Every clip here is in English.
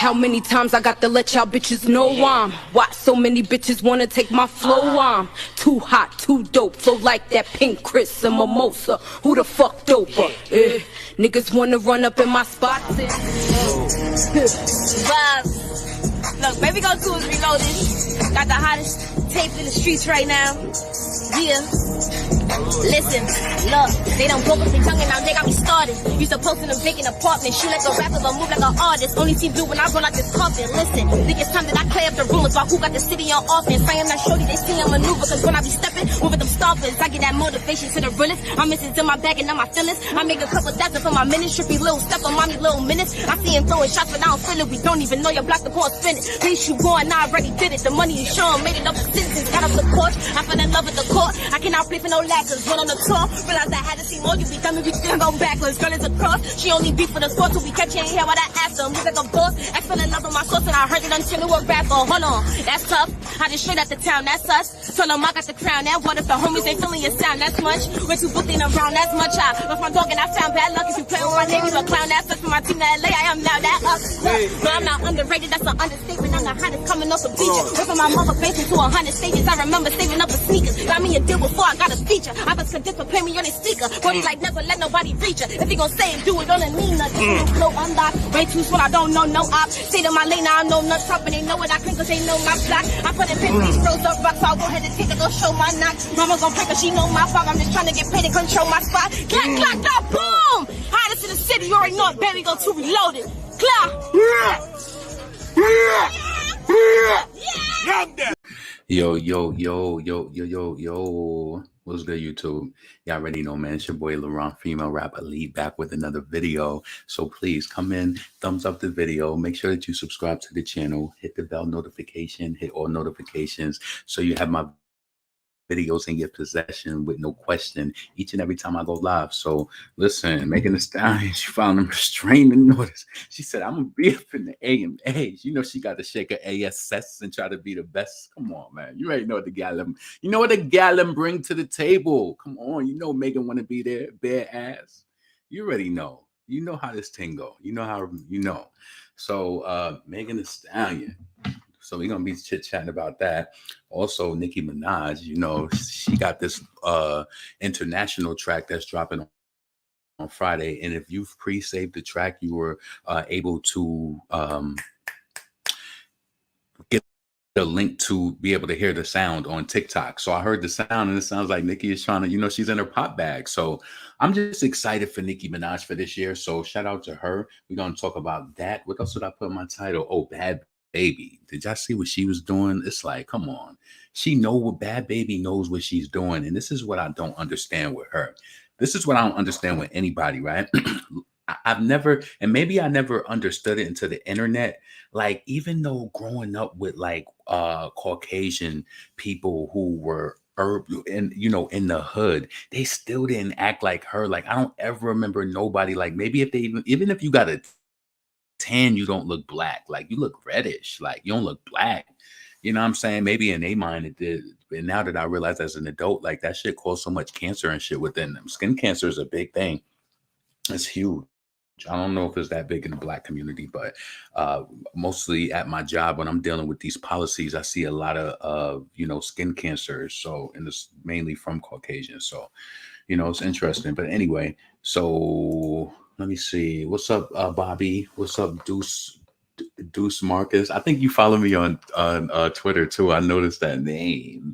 How many times I got to let y'all bitches know I'm why so many bitches wanna take my flow? I'm too hot, too dope, flow like that pink Chris and mimosa. Who the fuck doper? Niggas wanna run up in my spot. Vibes. Look, Baby Go 2 is reloaded. Got the hottest tape in the streets right now. Yeah. Listen, look, they done broke up the tongue and now they got me started. Used to post in a vacant apartment, shoot like a rapper but move like an artist. Only see blue when I run out this coffin. Listen, think it's time that I clear up the rumors about who got the city on offense. I am not shorty, they see I'm maneuver, cause when I be stepping, moving them stompers, I get that motivation to the realest. I'm missing in my bag and now my feelings. I make a couple thousand for my minutes, trippy little step on mommy little minutes. I see him throwing shots but I don't feel it. We don't even know your block the corn spin it. Please you going, I already did it. The money is showing, made it up for citizens, got up the porch. I fell in love with the court. I cannot play for no lackers. Run on the tour, realized I had to see more. You be dummy, we still go backwards. Girl is a cross. She only beat for the sport till we catch you in here while I ask her. Move like a boss. I fell in love with my source and I heard it until it was rapper. Hold on, that's tough. I just straight out the town, that's us. Told them I got the crown. That what if the homies ain't feeling your sound? That's much. Way too booked in around, that's much. I left my dog and I found bad luck. If you play with my name, you a clown. That's us for my team to LA. I am now that up. No, I'm not underrated, that's an understatement. I'm the hottest coming off the feature. Went from my mother basement to 100 stages. I remember saving up for sneakers. Got me a deal before I got a feature. I was convinced to play me on his speaker. Body like never let nobody reach her. If he gon' say it, do it on a knee nut. Flow unlocked. Way too small, I don't know no op. Say to my lane, now I know nuts up and they know what I think cause they know my block. I put in 50 throws up rocks, so I'll go ahead and take it, go show my knock. Mama gon' pray cause she know my fuck. I'm just trying to get paid and control my spot. Clack, clack, clack, boom! Hottest in the city, you already know it. Baby Go 2 reloaded. Clack! Yo. What's good, YouTube? Y'all already know, man. It's your boy, Laurent, female rap elite, back with another video. So please come in, thumbs up the video. Make sure that you subscribe to the channel. Hit the bell notification, hit all notifications so you have my videos in your possession with no question each and every time I go live. So listen, Megan Thee Stallion, she found them restraining notice. She said, I'm gonna be up in the AMAs. You know she got to shake her ASS and try to be the best. Come on, man. You already know what the gallum. You know what the gallum bring to the table. Come on, you know Megan want to be there, bare ass. You already know. You know how this thing go. You know how you know. So Megan Thee Stallion. So we're gonna be chit-chatting about that. Also, Nicki Minaj, you know, she got this international track that's dropping on Friday. And if you've pre-saved the track, you were able to get a link to be able to hear the sound on TikTok. So I heard the sound and it sounds like Nicki is trying to, you know, she's in her pop bag. So I'm just excited for Nicki Minaj for this year. So shout out to her. We're gonna talk about that. What else did I put in my title? Oh, Bhad Bhabie. Did y'all see what she was doing? It's like, come on. She know what Bhad Bhabie knows what she's doing. And this is what I don't understand with her. This is what I don't understand with anybody, right? I've never, and maybe I never understood it until the internet. Like, even though growing up with like Caucasian people who were and you know in the hood, they still didn't act like her. Like, I don't ever remember nobody, like, maybe if they even if you got a tan, you don't look black, like you look reddish, like you don't look black. You know what I'm saying? Maybe in their mind it did, but now that I realize as an adult, like that shit caused so much cancer and shit within them. Skin cancer is a big thing. It's huge. I don't know if it's that big in the black community, but mostly at my job when I'm dealing with these policies, I see a lot of you know, skin cancers. So, and it's mainly from Caucasians. So, you know, it's interesting. But anyway, so let me see. What's up, Bobby? What's up, Deuce Marcus? I think you follow me on Twitter too. I noticed that name.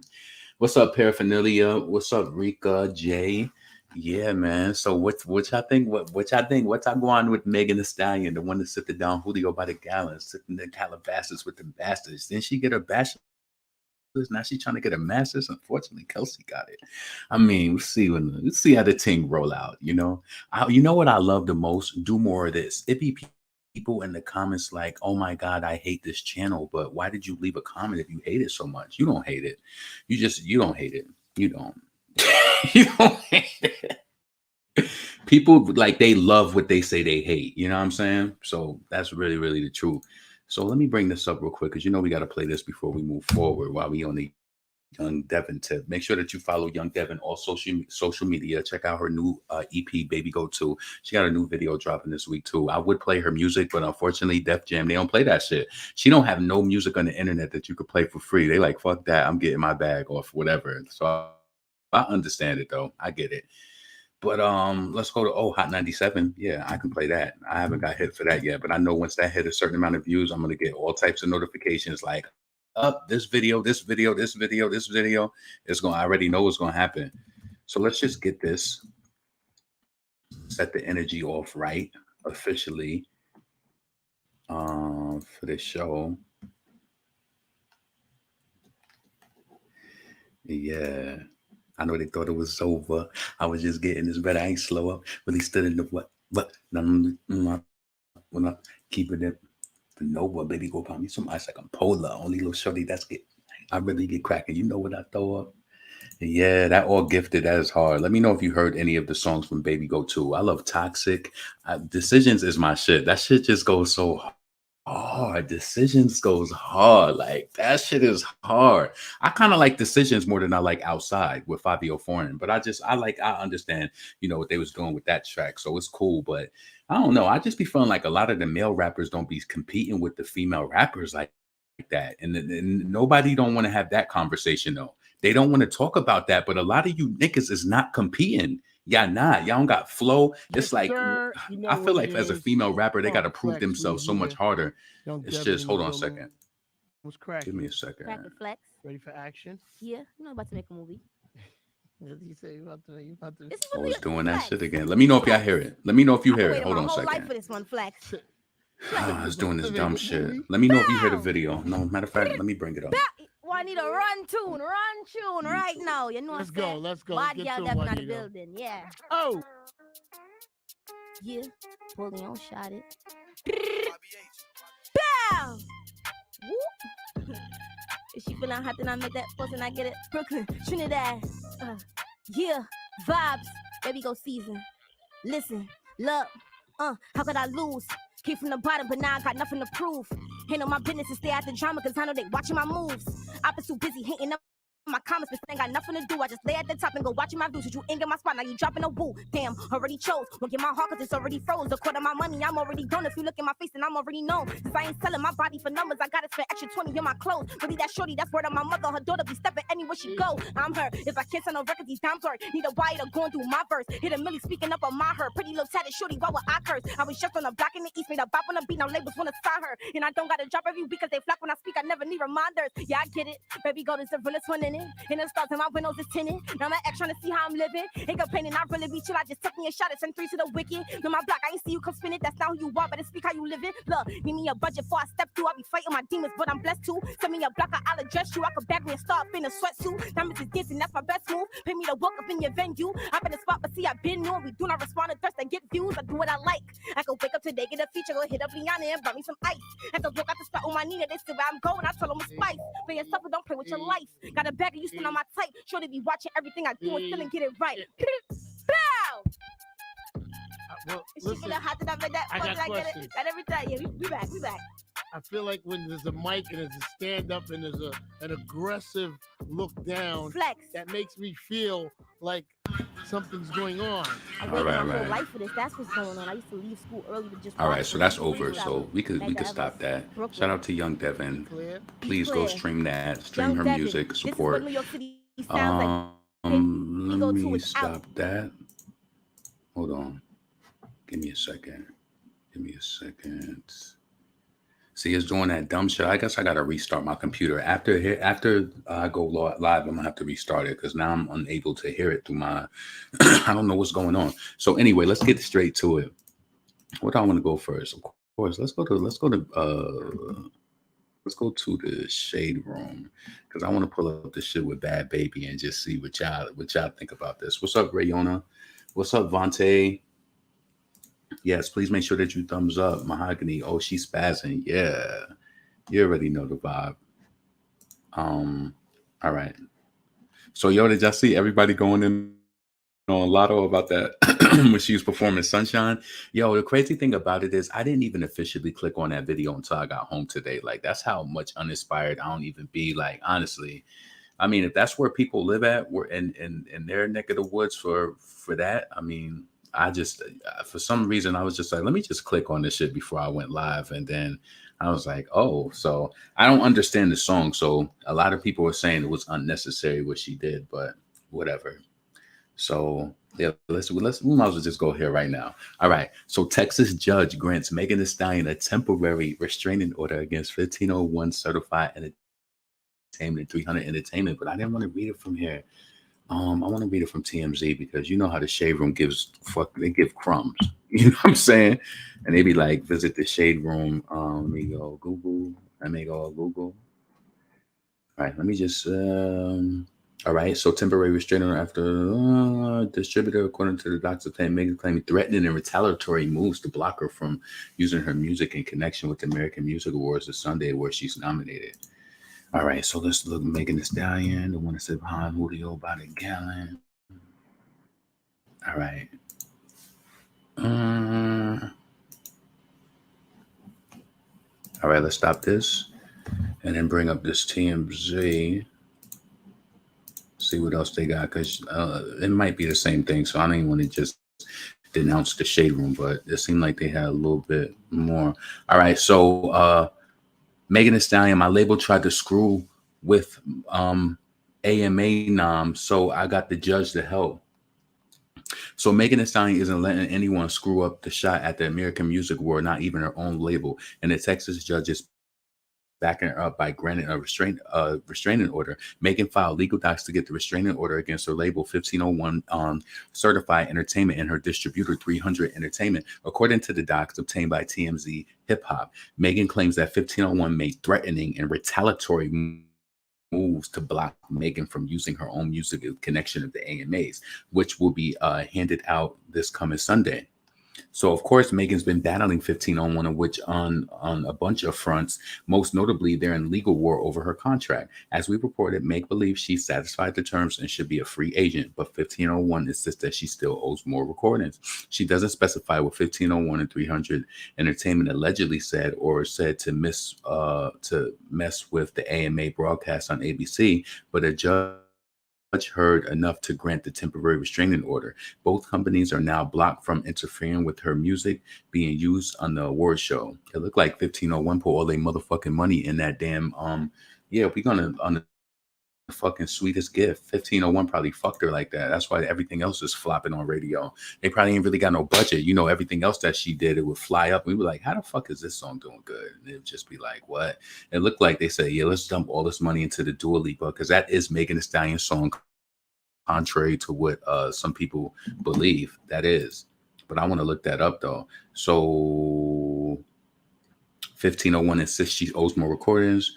What's up, Paraphernalia? What's up, Rika J? Yeah, man. So what y'all think? What y'all think? What's going on with Megan Thee Stallion, the one that sit down Julio by the gallon, sitting in Calabasas with the bastards? Didn't she get her bachelor's? Now she's trying to get a master's. Unfortunately, Kelsey got it. I mean, we'll see how the thing roll out. You know, you know what I love the most? Do more of this. It be people in the comments like, "Oh my God, I hate this channel." But why did you leave a comment if you hate it so much? You don't hate it. You don't hate it. You don't. You don't hate it. People like they love what they say they hate. You know what I'm saying? So that's really, really the truth. So let me bring this up real quick because you know we got to play this before we move forward while we on the Young Devin tip. Make sure that you follow Young Devin all social media. Check out her new EP, Baby Go 2. She got a new video dropping this week too. I would play her music, but unfortunately, Def Jam, they don't play that shit. She don't have no music on the internet that you could play for free. They like, fuck that. I'm getting my bag off whatever. So I understand it though. I get it. But let's go to Hot 97. Yeah, I can play that. I haven't got hit for that yet, but I know once that hit a certain amount of views, I'm gonna get all types of notifications like up this video. It's going, I already know what's going to happen. So let's just get this, set the energy off right officially for this show. Yeah, I know they thought it was over. I was just getting this better. I ain't slow up. Really stood in the what? When I keep it. Nova, baby, go pop me some ice like I'm polar. Only little shorty I really get cracking. You know what I throw up? Yeah, that all gifted. That is hard. Let me know if you heard any of the songs from Baby Go 2. I love Toxic. Decisions is my shit. That shit just goes so hard. Decisions goes hard. Like that shit is hard. I kind of like Decisions more than I like Outside with Fabio Foreign. But I understand, what they was doing with that track. So it's cool. But I don't know. I just be feeling like a lot of the male rappers don't be competing with the female rappers like that. And nobody don't want to have that conversation though. They don't want to talk about that. But a lot of you niggas is not competing. Y'all not. Y'all don't got flow. It's like, I feel like as a female rapper, they got to prove themselves so much harder. It's just, hold on a second. What's cracking? Give me a second. Crack the flex. Ready for action? Yeah, about to make a movie. You say you about to. I was doing that shit again. Let me know if y'all hear it. Let me know if you hear it. Hold on a second. Life for this one, Flex. I was doing this dumb shit. Let me know if you hear the video. No, matter of fact, let me bring it up. Well, I need a run tune right now. You know what I'm saying? Let's go. Bad girl definitely not the building. Yeah. Oh. Yeah. Pull the on shot it. Bow. Whoop. Is she feeling hot? Then I make that fuss and I get it. Brooklyn, Trinidad. Yeah. Vibes. Baby go season. Listen. Look. How could I lose? Came from the bottom, but now I got nothing to prove. Ain't on my business to stay out the drama, cause I know they watching my moves. I've been too busy hating up my comments, but ain't got nothing to do. I just lay at the top and go watching my views. Since you ain't get my spot, now you dropping a woo. Damn, already chose. Won't get my heart cause it's already froze. A quarter of my money, I'm already done. If you look at my face, then I'm already known. Since I ain't selling my body for numbers, I gotta spend extra 20 in my clothes. Really that shorty, that's word of my mother. Her daughter be stepping anywhere she go. I'm her. If I can't sell no records, these times sorry. Need a wire to going through my verse. Hit a milli speaking up on my her. Pretty little tatted shorty, why would I curse? I was just on the block in the east, made a bop on the beat. Now labels wanna sign her. And I don't gotta drop every week cause they flap when I speak. I never need reminders. Yeah, I get it. Baby, go to the realest one in it. And the stars in my windows is tinted. Now my ex trying to see how I'm living. Ain't complaining, I really be chill. I just took me a shot at 10-3 to the wicked. No, my block, I ain't see you come spin it. That's not who you are, better speak how you living. Look, give me a budget before I step through. I be fighting my demons, but I'm blessed too. Send me a blocker, I'll address you. I could bag me and start in a sweatsuit. Diamonds is dancing, that's my best move. Pay me to walk up in your venue. I've been a spot, but see, I've been new. We do not respond to thirst and get views. I do what I like. I could wake up today, get a feature, go hit up Liana and buy me some ice. I could walk out the spot on my knee, they see where I'm going. I tell them it's spice. Play yourself, but don't play with your life. Got a bag of you still on my tight. Sure to be watching everything I do and still and get it right. Bow! Well, Is she feeling hot? Did I make that? I got I get questions. it? That every time. Yeah, we back. I feel like when there's a mic and there's a stand up and there's an aggressive look down, Flex. that makes me feel like something's going on. I waited my whole life for this. That's what's going on. I used to leave school early to just. All right, so that's over. So we could stop that. Shout out to Young Devin. Please go stream that. Stream her music. Support. Let me stop that. Hold on. Give me a second. See, it's doing that dumb shit. I guess I gotta restart my computer. After I go live, I'm gonna have to restart it because now I'm unable to hear it through my I don't know what's going on. So anyway, let's get straight to it. What do I want to go first? Of course, let's go to the shade room because I want to pull up the shit with Bhad Bhabie and just see what y'all think about this. What's up, Rayona? What's up, Vontae? Yes, please make sure that you thumbs up. Mahogany. Oh, she's spazzing. Yeah. You already know the vibe. All right. So, did y'all see everybody going in on Lotto about that when she was performing Sunshine? The crazy thing about it is I didn't even officially click on that video until I got home today. Like, that's how much uninspired I don't even be. Like, honestly, I mean, if that's where people live at, we're in their neck of the woods for that. I mean, I just for some reason I was just like, let me just click on this shit before I went live, and then I was like, oh, so I don't understand the song. So a lot of people were saying it was unnecessary what she did, but whatever. So yeah, we might as well just go here right now. All right. So Texas judge grants Megan Thee Stallion a temporary restraining order against 1501 certified entertainment, 300 entertainment, but I didn't want to read it from here. I want to read it from TMZ because you know how the Shade Room they give crumbs. You know what I'm saying? And they be like, visit the Shade Room. Let me go Google. All right, let me just all right, so temporary restraining order after distributor, according to the doctor, Megan claiming threatening and retaliatory moves to block her from using her music in connection with the American Music Awards this Sunday, where she's nominated. All right, so let's look. Megan Thee Stallion, the one that said behind Julio by the gallon. All right. All right, let's stop this and then bring up this TMZ. See what else they got, because it might be the same thing. So I don't even want to just denounce the Shade Room, but it seemed like they had a little bit more. All right, so Megan Thee Stallion, my label tried to screw with AMA nom, so I got the judge to help. So Megan Thee Stallion isn't letting anyone screw up the shot at the American Music Award, not even her own label. And the Texas judge is backing her up by granting a restraining order. Megan filed legal docs to get the restraining order against her label 1501 Certified Entertainment and her distributor 300 Entertainment. According to the docs obtained by TMZ Hip Hop, Megan claims that 1501 made threatening and retaliatory moves to block Megan from using her own music in connection of the AMAs, which will be handed out this coming Sunday. So, of course, Megan's been battling 1501, which on a bunch of fronts. Most notably, they're in legal war over her contract. As we reported, Meg believes she satisfied the terms and should be a free agent, but 1501 insists that she still owes more recordings. She doesn't specify what 1501 and 300 Entertainment allegedly said or said to mess with the AMA broadcast on ABC, but a judge heard enough to grant the temporary restraining order. Both companies are now blocked from interfering with her music being used on the award show. It looked like 1501 put all their motherfucking money in that damn we're gonna on the fucking sweetest gift. 1501 probably fucked her like that. That's why everything else is flopping on radio. They probably ain't really got no budget. You know, everything else that she did, it would fly up. We were like, how the fuck is this song doing good? And it would just be like, what? It looked like they said, yeah, let's dump all this money into the Dua Lipa, because that is Megan Thee Stallion song, contrary to what some people believe that is. But I want to look that up though. So 1501 insists she owes more recordings.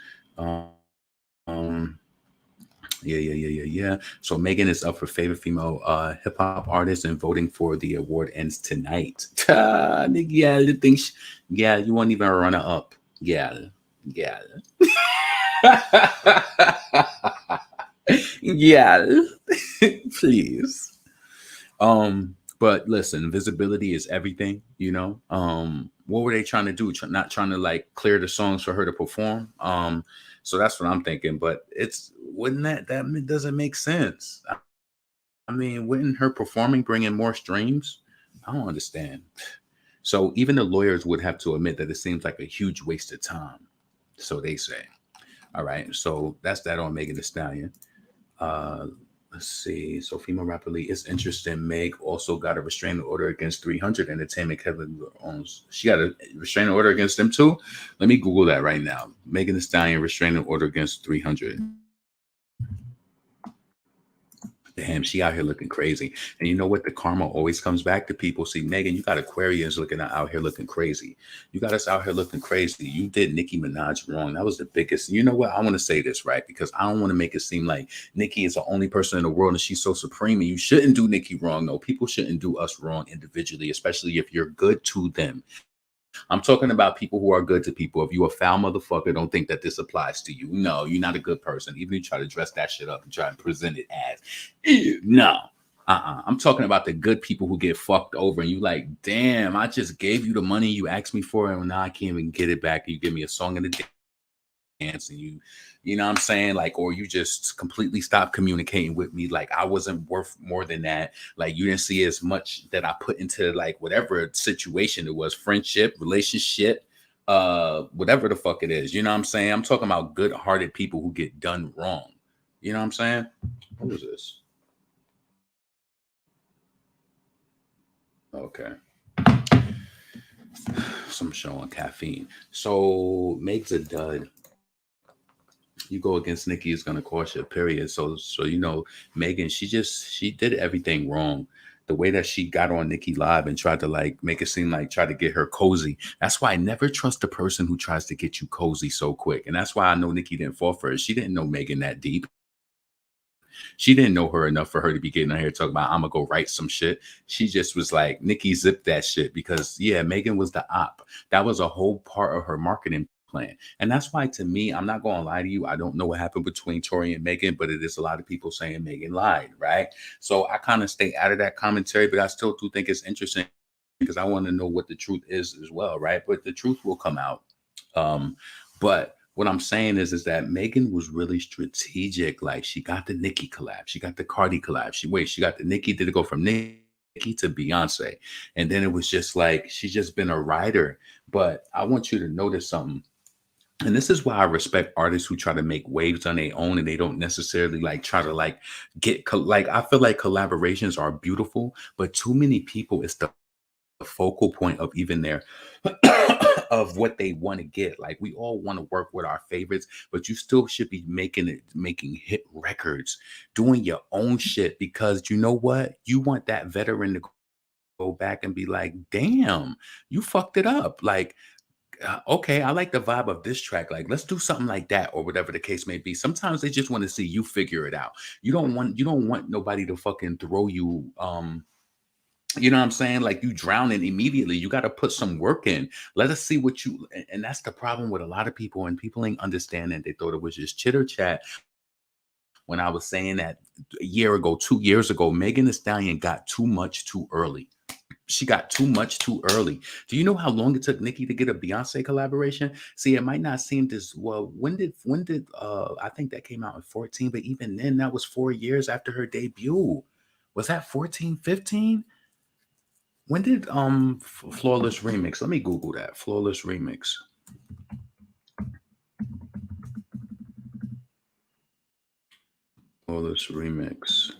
Yeah. So Megan is up for favorite female hip hop artist, and voting for the award ends tonight. Yeah, you won't even run it up. Yeah. Yeah, please. But listen, visibility is everything, you know. What were they trying to do? Not trying to like clear the songs for her to perform. So that's what I'm thinking. But wouldn't that doesn't make sense? I mean, wouldn't her performing bring in more streams? I don't understand. So even the lawyers would have to admit that it seems like a huge waste of time. So they say. All right. So that's that on Megan Thee Stallion. Let's see. So female rapper Lee, it's interesting. Meg also got a restraining order against 300 Entertainment. Kevin owns. She got a restraining order against them too. Let me Google that right now. Megan Thee Stallion restraining order against 300. Damn, she out here looking crazy. And you know what? The karma always comes back to people. See, Megan, you got Aquarians looking out here looking crazy. You got us out here looking crazy. You did Nicki Minaj wrong. That was the biggest. You know what? I want to say this, right? Because I don't want to make it seem like Nicki is the only person in the world and she's so supreme. And you shouldn't do Nicki wrong. No, people shouldn't do us wrong individually, especially if you're good to them. I'm talking about people who are good to people. If you a foul motherfucker, don't think that this applies to you. No, you're not a good person. Even if you try to dress that shit up and try and present it as, no. I'm talking about the good people who get fucked over and you like, damn, I just gave you the money you asked me for and now I can't even get it back. You give me a song of the day and you know what I'm saying? Like, or you just completely stopped communicating with me. Like I wasn't worth more than that. Like you didn't see as much that I put into like whatever situation it was, friendship, relationship, whatever the fuck it is. You know what I'm saying? I'm talking about good-hearted people who get done wrong. You know what I'm saying? What is this? Okay. Some show on caffeine. So Meg's a dud. You go against Nicki, it's gonna cost you, period. So you know, Megan, she did everything wrong. The way that she got on Nicki live and tried to like make it seem like try to get her cozy. That's why I never trust a person who tries to get you cozy so quick. And that's why I know Nicki didn't fall for it. She didn't know Megan that deep. She didn't know her enough for her to be getting on here talking about I'm gonna go write some shit. She just was like, Nicki zipped that shit because yeah, Megan was the op. That was a whole part of her marketing plan. And that's why to me, I'm not gonna lie to you. I don't know what happened between Tory and Megan, but it is a lot of people saying Megan lied, right? So I kind of stay out of that commentary, but I still do think it's interesting because I want to know what the truth is as well, right? But the truth will come out. But what I'm saying is that Megan was really strategic. Like she got the Nicki collab, she got the Cardi collab. She got the Nicki. Did it go from Nicki to Beyonce? And then it was just like she's just been a writer. But I want you to notice something. And this is why I respect artists who try to make waves on their own and they don't necessarily like try to like like I feel like collaborations are beautiful, but too many people it's the focal point of even their of what they want to get. Like we all want to work with our favorites, but you still should be making hit records, doing your own shit because you know what? You want that veteran to go back and be like, damn, you fucked it up. Like okay, I like the vibe of this track. Like, let's do something like that, or whatever the case may be. Sometimes they just want to see you figure it out. You don't want nobody to fucking throw you. You know what I'm saying? Like you drowning immediately. You got to put some work in. Let us see what you. And that's the problem with a lot of people. And people ain't understanding. They thought it was just chitter chat. When I was saying that a year ago, 2 years ago, Megan Thee Stallion got too much too early. She got too much too early. Do you know how long it took Nicki to get a Beyonce collaboration? See, it might not seem this well. When did I think that came out in 14, but even then that was 4 years after her debut. Was that 14, 15? When did Flawless Remix? Let me Google that. Flawless Remix. Flawless Remix.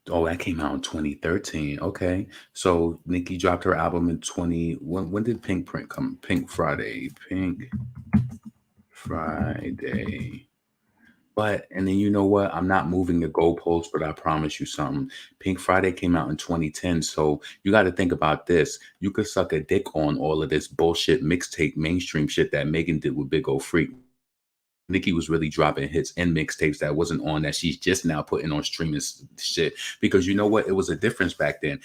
Oh, that came out in 2013. Okay. So Nicki dropped her album in 20. When did Pink Print come? Pink Friday. Pink Friday. But, and then you know what? I'm not moving the goalposts, but I promise you something. Pink Friday came out in 2010. So you got to think about this. You could suck a dick on all of this bullshit mixtape mainstream shit that Megan did with Big Ol' Freak. Nicki was really dropping hits and mixtapes that wasn't on that she's just now putting on streaming shit. Because you know what? It was a difference back then.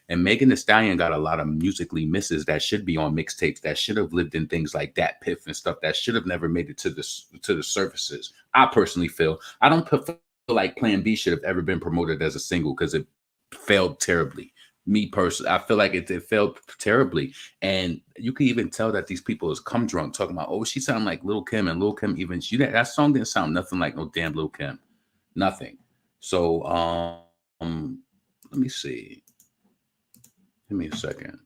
And Megan Thee Stallion got a lot of musically misses that should be on mixtapes that should have lived in things like Dat Piff and stuff that should have never made it to the surfaces. I personally feel I don't feel like Plan B should have ever been promoted as a single because it failed terribly. Me personally, I feel like it failed terribly, and you can even tell that these people is come drunk talking about, oh, she sounded like Lil Kim, and Lil Kim even that song didn't sound nothing like no damn Lil Kim, nothing. So let me see. Give me a second.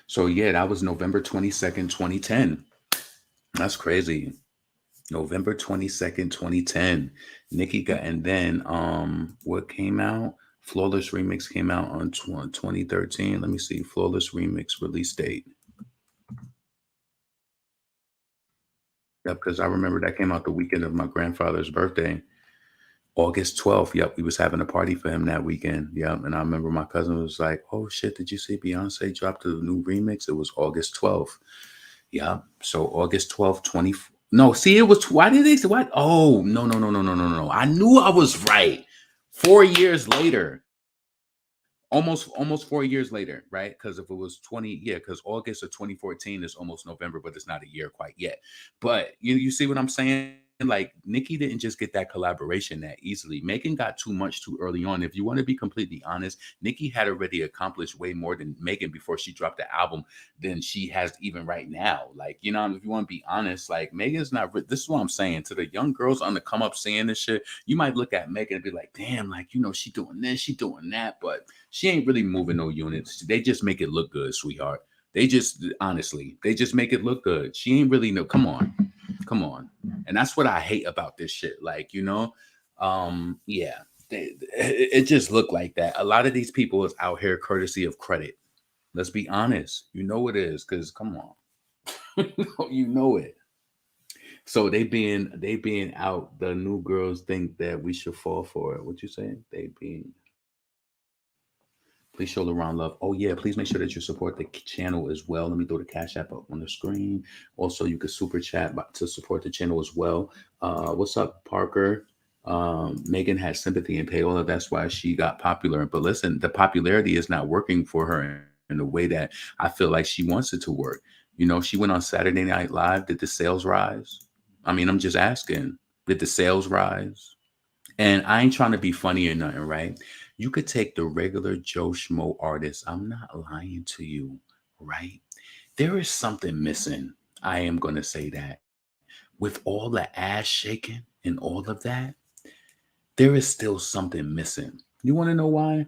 So yeah, that was November 22nd, 2010. That's crazy. November 22nd, 2010. Nicki got, and then what came out? Flawless Remix came out on 2013. Let me see. Flawless Remix release date. Yep, because I remember that came out the weekend of my grandfather's birthday. August 12th. Yep, we was having a party for him that weekend. Yep, and I remember my cousin was like, oh shit, did you see Beyonce dropped a new remix? It was August 12th. Yeah. So August 12th, 20. No, see, it was, why did they say what? Oh, no. I knew I was right. 4 years later. Almost 4 years later, right? Because if it was 20, yeah, because August of 2014 is almost November, but it's not a year quite yet. But you see what I'm saying? Like Nicki didn't just get that collaboration that easily. Megan got too much too early on. If you want to be completely honest, Nicki had already accomplished way more than Megan before she dropped the album than she has even right now. Like, you know, if you want to be honest, like Megan's not. This is what I'm saying to the young girls on the come up saying this shit. You might look at Megan and be like, damn, like, you know, she doing this, she doing that, but she ain't really moving no units. They just make it look good, sweetheart. They just honestly, they just make it look good. She ain't really no. Come on. Come on. And that's what I hate about this shit. Like, you know, yeah, it just looked like that. A lot of these people is out here courtesy of credit. Let's be honest. You know it is, because come on. You know it. So they being out, the new girls think that we should fall for it. What you saying? They being Please show LaRon love. Oh yeah, please make sure that you support the channel as well. Let me throw the Cash App up on the screen. Also, you can super chat to support the channel as well. What's up, Parker? Megan has sympathy and payola. That's why she got popular. But listen, the popularity is not working for her in the way that I feel like she wants it to work. You know, she went on Saturday Night Live. Did the sales rise? I mean, I'm just asking. Did the sales rise? And I ain't trying to be funny or nothing, right? You could take the regular Joe Schmo artist. I'm not lying to you, right? There is something missing. I am going to say that. With all the ass shaking and all of that, there is still something missing. You want to know why?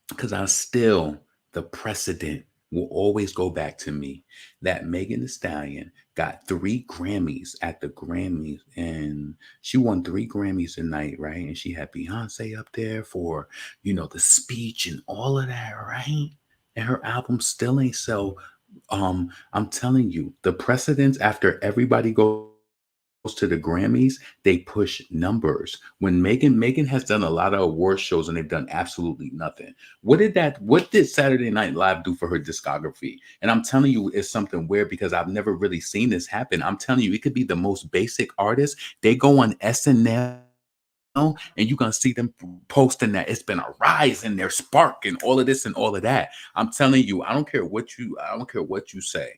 Because the precedent will always go back to me that Megan Thee Stallion got 3 Grammys at the Grammys, and she won 3 Grammys a night, right? And she had Beyonce up there for, you know, the speech and all of that, right? And her album still ain't sell. I'm telling you, the precedence after everybody goes to the Grammys, they push numbers. When Megan has done a lot of award shows and they've done absolutely nothing. What did Saturday Night Live do for her discography? And I'm telling you, it's something weird because I've never really seen this happen. I'm telling you, it could be the most basic artist. They go on SNL and you're gonna see them posting that it's been a rise in their spark and all of this and all of that. I'm telling you, I don't care what you say.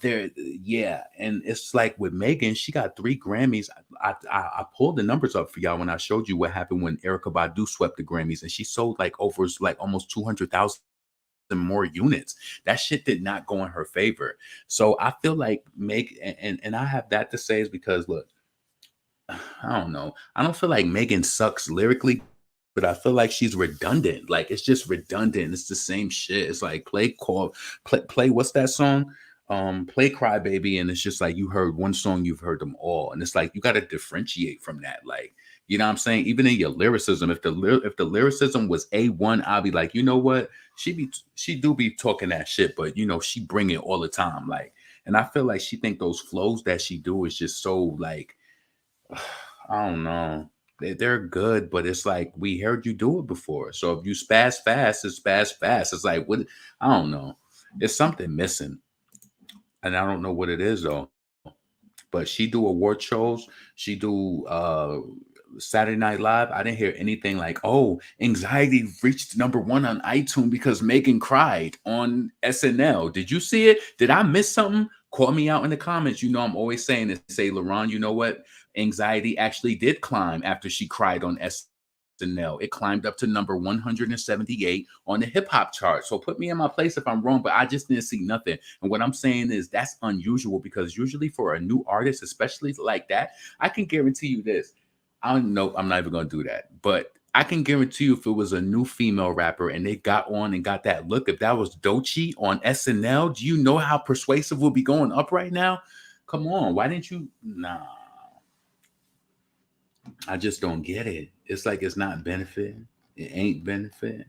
There, yeah, and it's like with Megan, she got 3 Grammys. I pulled the numbers up for y'all when I showed you what happened when Erykah Badu swept the Grammys, and she sold like over like almost 200,000 more units. That shit did not go in her favor. So I feel like and I have that to say is because look, I don't know. I don't feel like Megan sucks lyrically, but I feel like she's redundant. Like it's just redundant. It's the same shit. It's like play what's that song? Play Cry Baby, and it's just like you heard one song, you've heard them all. And it's like you got to differentiate from that. Like, you know what I'm saying? Even in your lyricism, if the lyricism was A1, I'll be like, you know what? She do be talking that shit, but you know, she bring it all the time. Like, and I feel like she think those flows that she do is just so like I don't know. They're good, but it's like we heard you do it before. So if you spaz fast, it's spaz fast. It's like what I don't know. There's something missing, and I don't know what it is though. But she do award shows. She do Saturday Night Live. I didn't hear anything like, "Oh, Anxiety reached #1 on iTunes because Megan cried on SNL." Did you see it? Did I miss something? Call me out in the comments. You know I'm always saying this. Say, LaRon, you know what? Anxiety actually did climb after she cried on SNL. It climbed up to number 178 on the hip hop chart. So put me in my place if I'm wrong, but I just didn't see nothing. And what I'm saying is that's unusual because usually for a new artist, especially like that, I can guarantee you this. I don't know. I'm not even going to do that. But I can guarantee you if it was a new female rapper and they got on and got that look, if that was Doechii on SNL, do you know how Persuasive will be going up right now? Come on. Why didn't you? Nah. I just don't get it. It's like it's not benefit. It ain't benefit.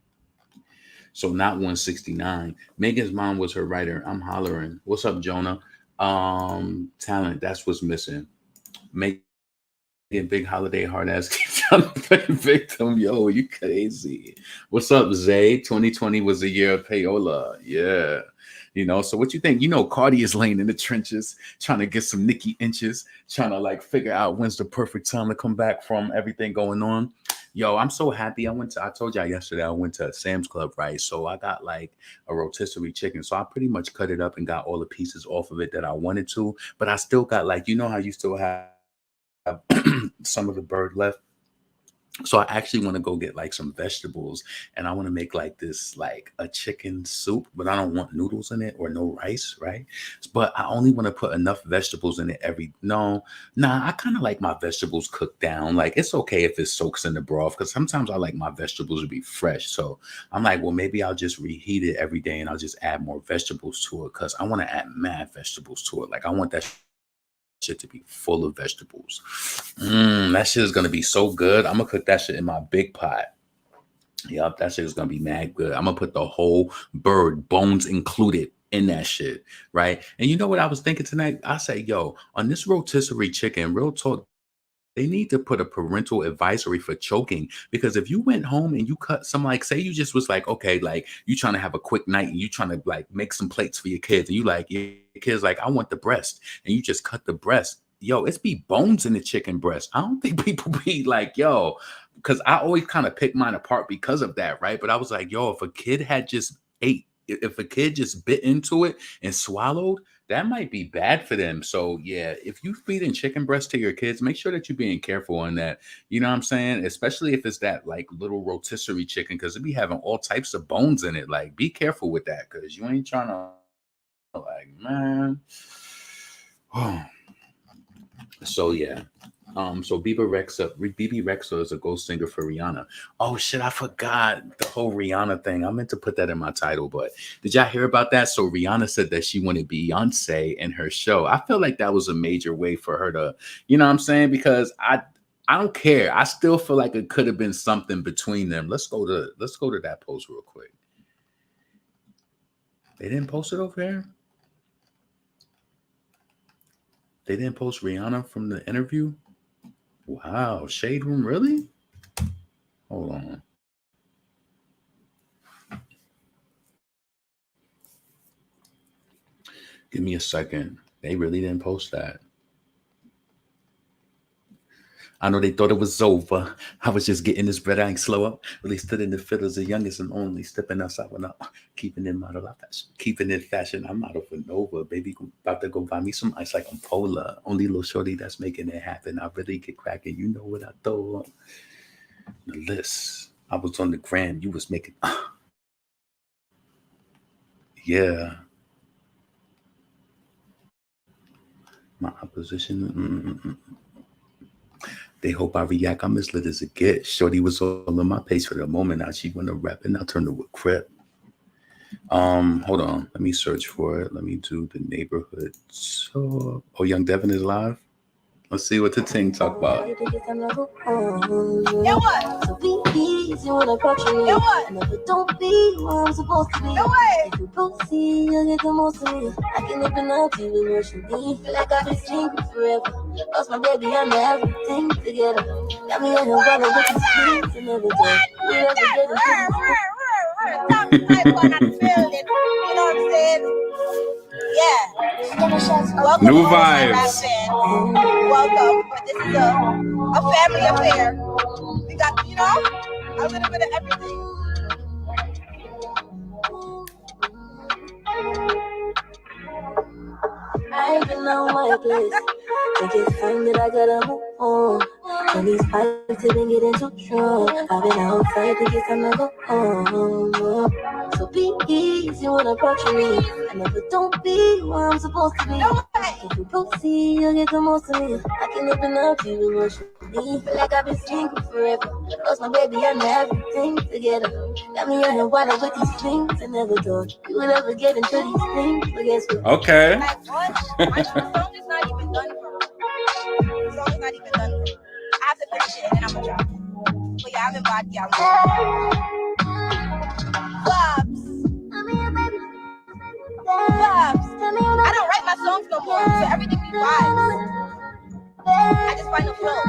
So not 169. Megan's mom was her writer. I'm hollering. What's up, Jonah? Talent. That's what's missing. Megan Big Holiday hard ass keep trying to play victim. Yo, you crazy. What's up, Zay? 2020 was a year of payola. Yeah. You know, so what you think? You know, Cardi is laying in the trenches, trying to get some Nicki inches, trying to like figure out when's the perfect time to come back from everything going on. Yo, I'm so happy. I told y'all yesterday, I went to Sam's Club, right? So I got like a rotisserie chicken. So I pretty much cut it up and got all the pieces off of it that I wanted to, but I still got like, you know how you still have some of the bird left. So I actually want to go get like some vegetables, and I want to make like this, like a chicken soup, but I don't want noodles in it or no rice, right? But I only want to put enough vegetables in it I kind of like my vegetables cooked down. Like it's okay if it soaks in the broth, because sometimes I like my vegetables to be fresh. So I'm like, well, maybe I'll just reheat it every day and I'll just add more vegetables to it, because I want to add mad vegetables to it. Like I want that shit to be full of vegetables. That shit is gonna be so good. I'm gonna cook that shit in my big pot. Yup, that shit is gonna be mad good. I'm gonna put the whole bird, bones included, in that shit, right? And you know what I was thinking tonight? I say, yo, on this rotisserie chicken, real talk, they need to put a parental advisory for choking, because if you went home and you cut some, like, say you just was like, okay, like you trying to have a quick night and you trying to like make some plates for your kids, and you like, your kids like, I want the breast, and you just cut the breast. Yo, it's be bones in the chicken breast. I don't think people be like, yo, because I always kind of pick mine apart because of that, right? But I was like, yo, if a kid had just ate, if a kid just bit into it and swallowed, that might be bad for them. So yeah, if you feeding chicken breast to your kids, make sure that you're being careful on that. You know what I'm saying? Especially if it's that like little rotisserie chicken, because it be having all types of bones in it. Like, be careful with that, because you ain't trying to, like, man. So yeah. So BB Rexa is a ghost singer for Rihanna. Oh shit, I forgot the whole Rihanna thing. I meant to put that in my title, but did y'all hear about that? So Rihanna said that she wanted Beyonce in her show. I feel like that was a major way for her to, you know what I'm saying? Because I don't care. I still feel like it could have been something between them. Let's go to that post real quick. They didn't post it over here. They didn't post Rihanna from the interview. Wow, Shade Room, really? Hold on. Give me a second. They really didn't post that. I know they thought it was over. I was just getting this bread. I ain't slow up. Really stood in the field as the youngest and only, stepping outside when I'm keeping in model fashion. Keeping in fashion. I'm model for Nova. Baby, about to go buy me some ice like I'm Polar. Only little shorty that's making it happen. I really get cracking. You know what I throw up. The list. I was on the gram. You was making. Yeah. My opposition. They hope I react. I'm as lit as it gets. Shorty was all on my pace for the moment. Now she wanna rap and I turned to a crip. Hold on. Let me search for it. Let me do the neighborhood. So, Young Devin is live. Let's see what the ting talk about. Yeah, what? So be easy when approaching me. Yeah, what? Never don't be where I'm supposed to be. No way. If you proceed, you'll get the most of me. I can open up to you emotionally. Feel like I've been single forever. Lost my baby, I'm everything together. Got me in here running with these dreams and everything. We never get into top type one and feel it. You know what I'm saying? Yeah. Welcome New home, my vibes. rap fans. Welcome. But this is a family affair. We got, you know, a little bit of everything. I've been on my place. Think it's time that I gotta move on. And these fights have been getting too strong. I've been outside, think it's time to go home. So be easy when approaching me. I never don't be where I'm supposed to be. If you proceed, you'll get the most of me. I can open up to you emotionally. Feel like I've been single forever. Lost my baby, I'm everything together. Got me in here wild with these things. I never thought you would ever get into these things. But guess what? Okay. Like what? My song is not even done for her. The song is not even done for her. I have to finish it and then I'm gonna drop it. But yeah, I'm in Bhad Bhabie. Bobs. Bobs. I don't write my songs no more, so everything be vibes. I just find a flow.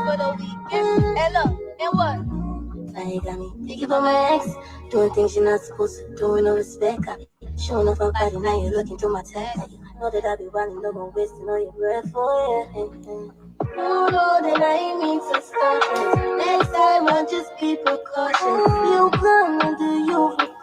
For the weekend. And look, and what? Now you got me thinking about my ex, doing things you're not supposed to do, no respect. I be showing off my body, now you're looking through my text. Know that I be running, no one wasting all your breath for it. No, that I ain't mean to stop it. Next time I'll just be precautious. You come and do you for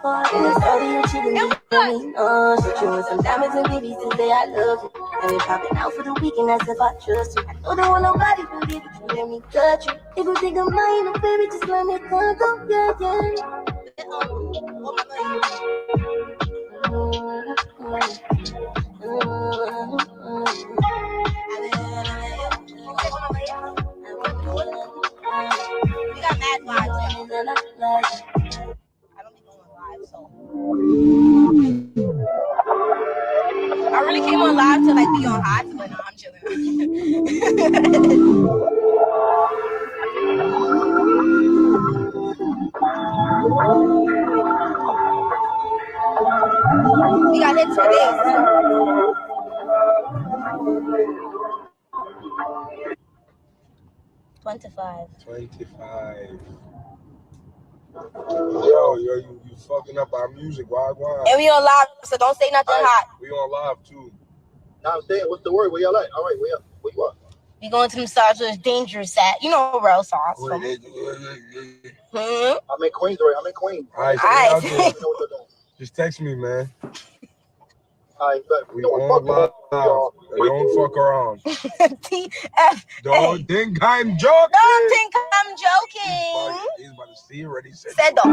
Showing some diamonds and babies to say I love you. And we popping out for the weekend as if I trust you. I know there won't nobody believe it, you let me touch you. If you think I'm lying, oh baby, just let me come, yeah, We got mad vibes. I don't be going live, so I really came on live to like be on hot, but no, I'm chilling. We got hits for days. 25. Yo, you fucking up our music. Why? And we on live, so don't say nothing hot. We on live too. Now I'm saying, what's the word? Where y'all at? All right, where you at? We going to the massage with dangerous at. You know real sauce. I'm in Queens, right? I'm in Queens. All right. Just text me, man. All right, but we on live. We don't fuck around. Don't think I'm joking. Don't think I'm joking. He's about to see already. Said the whole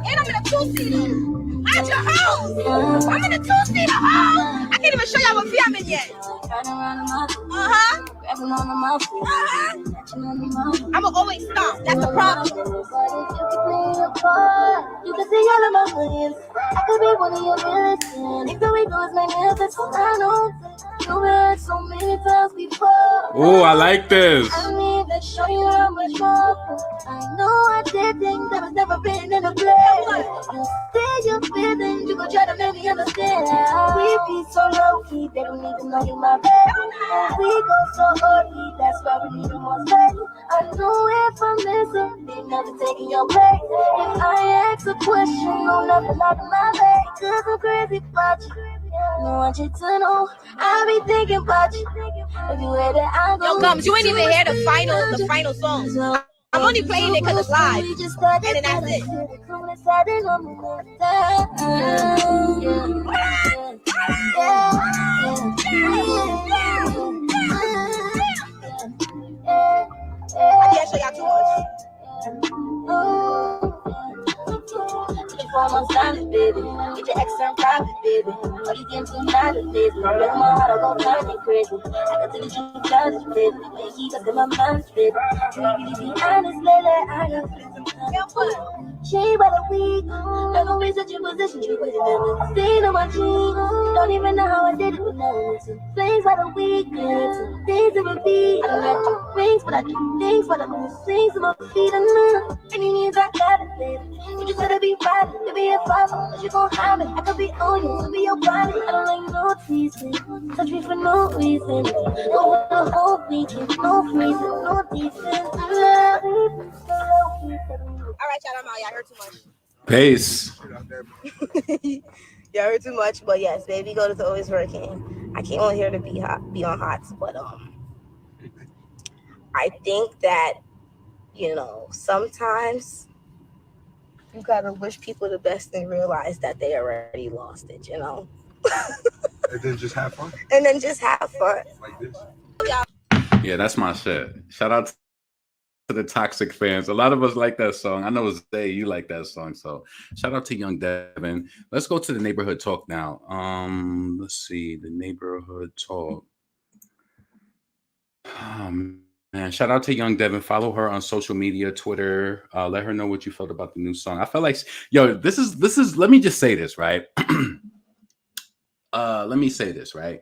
And I'm in a two-seater. At your house. I'm in a two-seater home. I can't even show y'all what fee I'm in yet. I'ma always stop. That's the problem. You can see all of my feelings. I could be one of your villains. If the way goes magnificent, I know you've been so many times before. Oh, I like this. I need to show you how much more. I know I did things that was never written in the play. You say you're feeling, you gon' try to make me understand. We be so low key, they don't even know you my baby. We go so early, that's why we need more space. I know if I'm missing, they never taking your place. If I ask a question, no, nothing like my way. Cause I'm crazy about you. I want you to know, I be thinking about you. Everywhere that I go. Yo, Gums, you ain't even hear the final song. I'm only playing it because it's live. And then that's it. I can't show y'all too much. On silent, baby. Get your ex on private, baby. Are you getting too silent, baby? I break my heart, I go kinda crazy. I can take you childish, baby. Make you up in my mind, baby. To really be honest, lately, I got She by the week. Don't go research your position, you wouldn't never seen on my jeans. Don't even know how I did it, but now it's things by the week. Things that repeat. I don't like to rings, but I do things, but I do things to my feet. And any needs I got it, baby. You just gotta be right. To be a father, but you gon' have it. I could be on you, to be your body. I don't like no teasing. Touch me for no reason. No, the whole weekend, no reason, no defense. All right, y'all, I'm out. Y'all heard too much. Peace. Y'all heard too much, but yes, baby, go to the always working. I came on here to be on hots, but I think that sometimes you gotta wish people the best and realize that they already lost it, And then just have fun. Like this. Yeah, that's my shit. Shout out to the Toxic fans. A lot of us like that song. I know Zay, you like that song. So shout out to Young Devin. Let's go to the neighborhood talk now. Let's see. The neighborhood talk. Man, shout out to Young Devin. Follow her on social media, Twitter. Let her know what you felt about the new song. I felt like, this is. Let me just say this, right? Let me say this, right?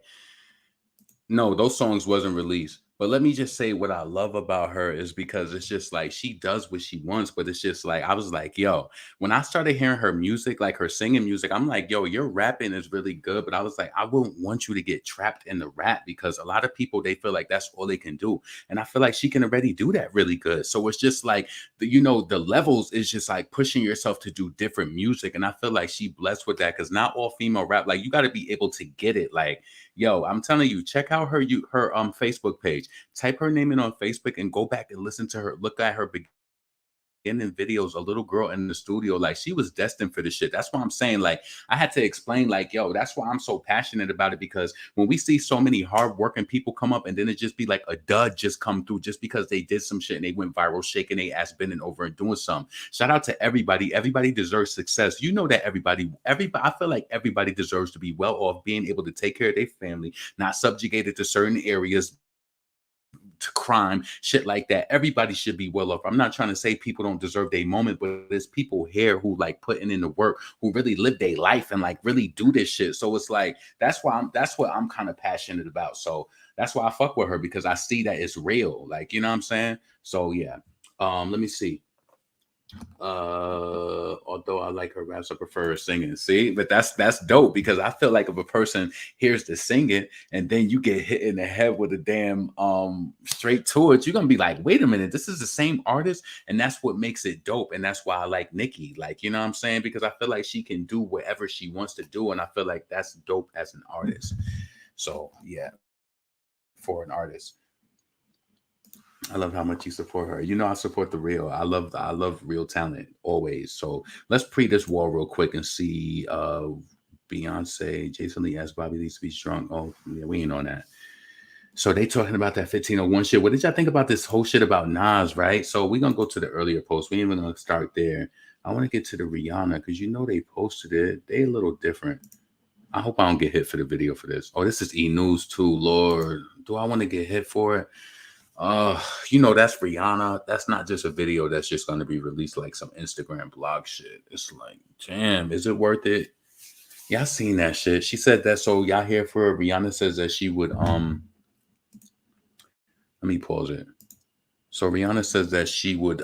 No, those songs wasn't released But let me just say what I love about her is because it's just like she does what she wants, but it's just like I was like, yo, when I started hearing her music, like her singing music, I'm like, yo, your rapping is really good. But I was like, I wouldn't want you to get trapped in the rap because a lot of people they feel like that's all they can do. And I feel like she can already do that really good. So it's just like the levels is just like pushing yourself to do different music. And I feel like she blessed with that because not all female rap, like you got to be able to get it. Like, yo, I'm telling you, check out her Facebook page. Type her name in on Facebook and go back and listen to her. Look at her beginning videos. A little girl in the studio, like she was destined for this shit. That's why I'm saying, like, I had to explain, like, yo, that's why I'm so passionate about it because when we see so many hardworking people come up and then it just be like a dud just come through just because they did some shit and they went viral, shaking their ass, bending over and doing something. Shout out to everybody. Everybody deserves success. You know that everybody. I feel like everybody deserves to be well off, being able to take care of their family, not subjugated to certain areas, to crime, shit like that. Everybody should be well off. I'm not trying to say people don't deserve their moment, but there's people here who like putting in the work, who really live their life and like really do this shit. So it's like that's what I'm kind of passionate about. So that's why I fuck with her because I see that it's real. Like, you know what I'm saying? So yeah. Let me see. Although I like her raps, I prefer her singing. See, but that's dope because I feel like if a person hears the singing and then you get hit in the head with a damn straight to it, you're gonna be like, wait a minute, this is the same artist, and that's what makes it dope. And that's why I like Nicki, like, you know what I'm saying? Because I feel like she can do whatever she wants to do, and I feel like that's dope as an artist. So yeah, for an artist. I love how much you support her. You know, I support the real. I love real talent always. So let's pre this wall real quick and see Beyonce, Jason Lee asked Bobby needs to be strong. Oh, yeah, we ain't on that. So they talking about that 1501 shit. What did y'all think about this whole shit about Nas, right? So we're gonna go to the earlier post. We ain't even gonna start there. I want to get to the Rihanna because you know they posted it. They a little different. I hope I don't get hit for the video for this. Oh, this is E News too. Lord, do I want to get hit for it? You know, that's Rihanna. That's not just a video that's just going to be released like some Instagram blog shit. It's like, damn, is it worth it? Y'all seen that shit. She said that. So y'all here for it. Rihanna says that she would, let me pause it. So Rihanna says that she would,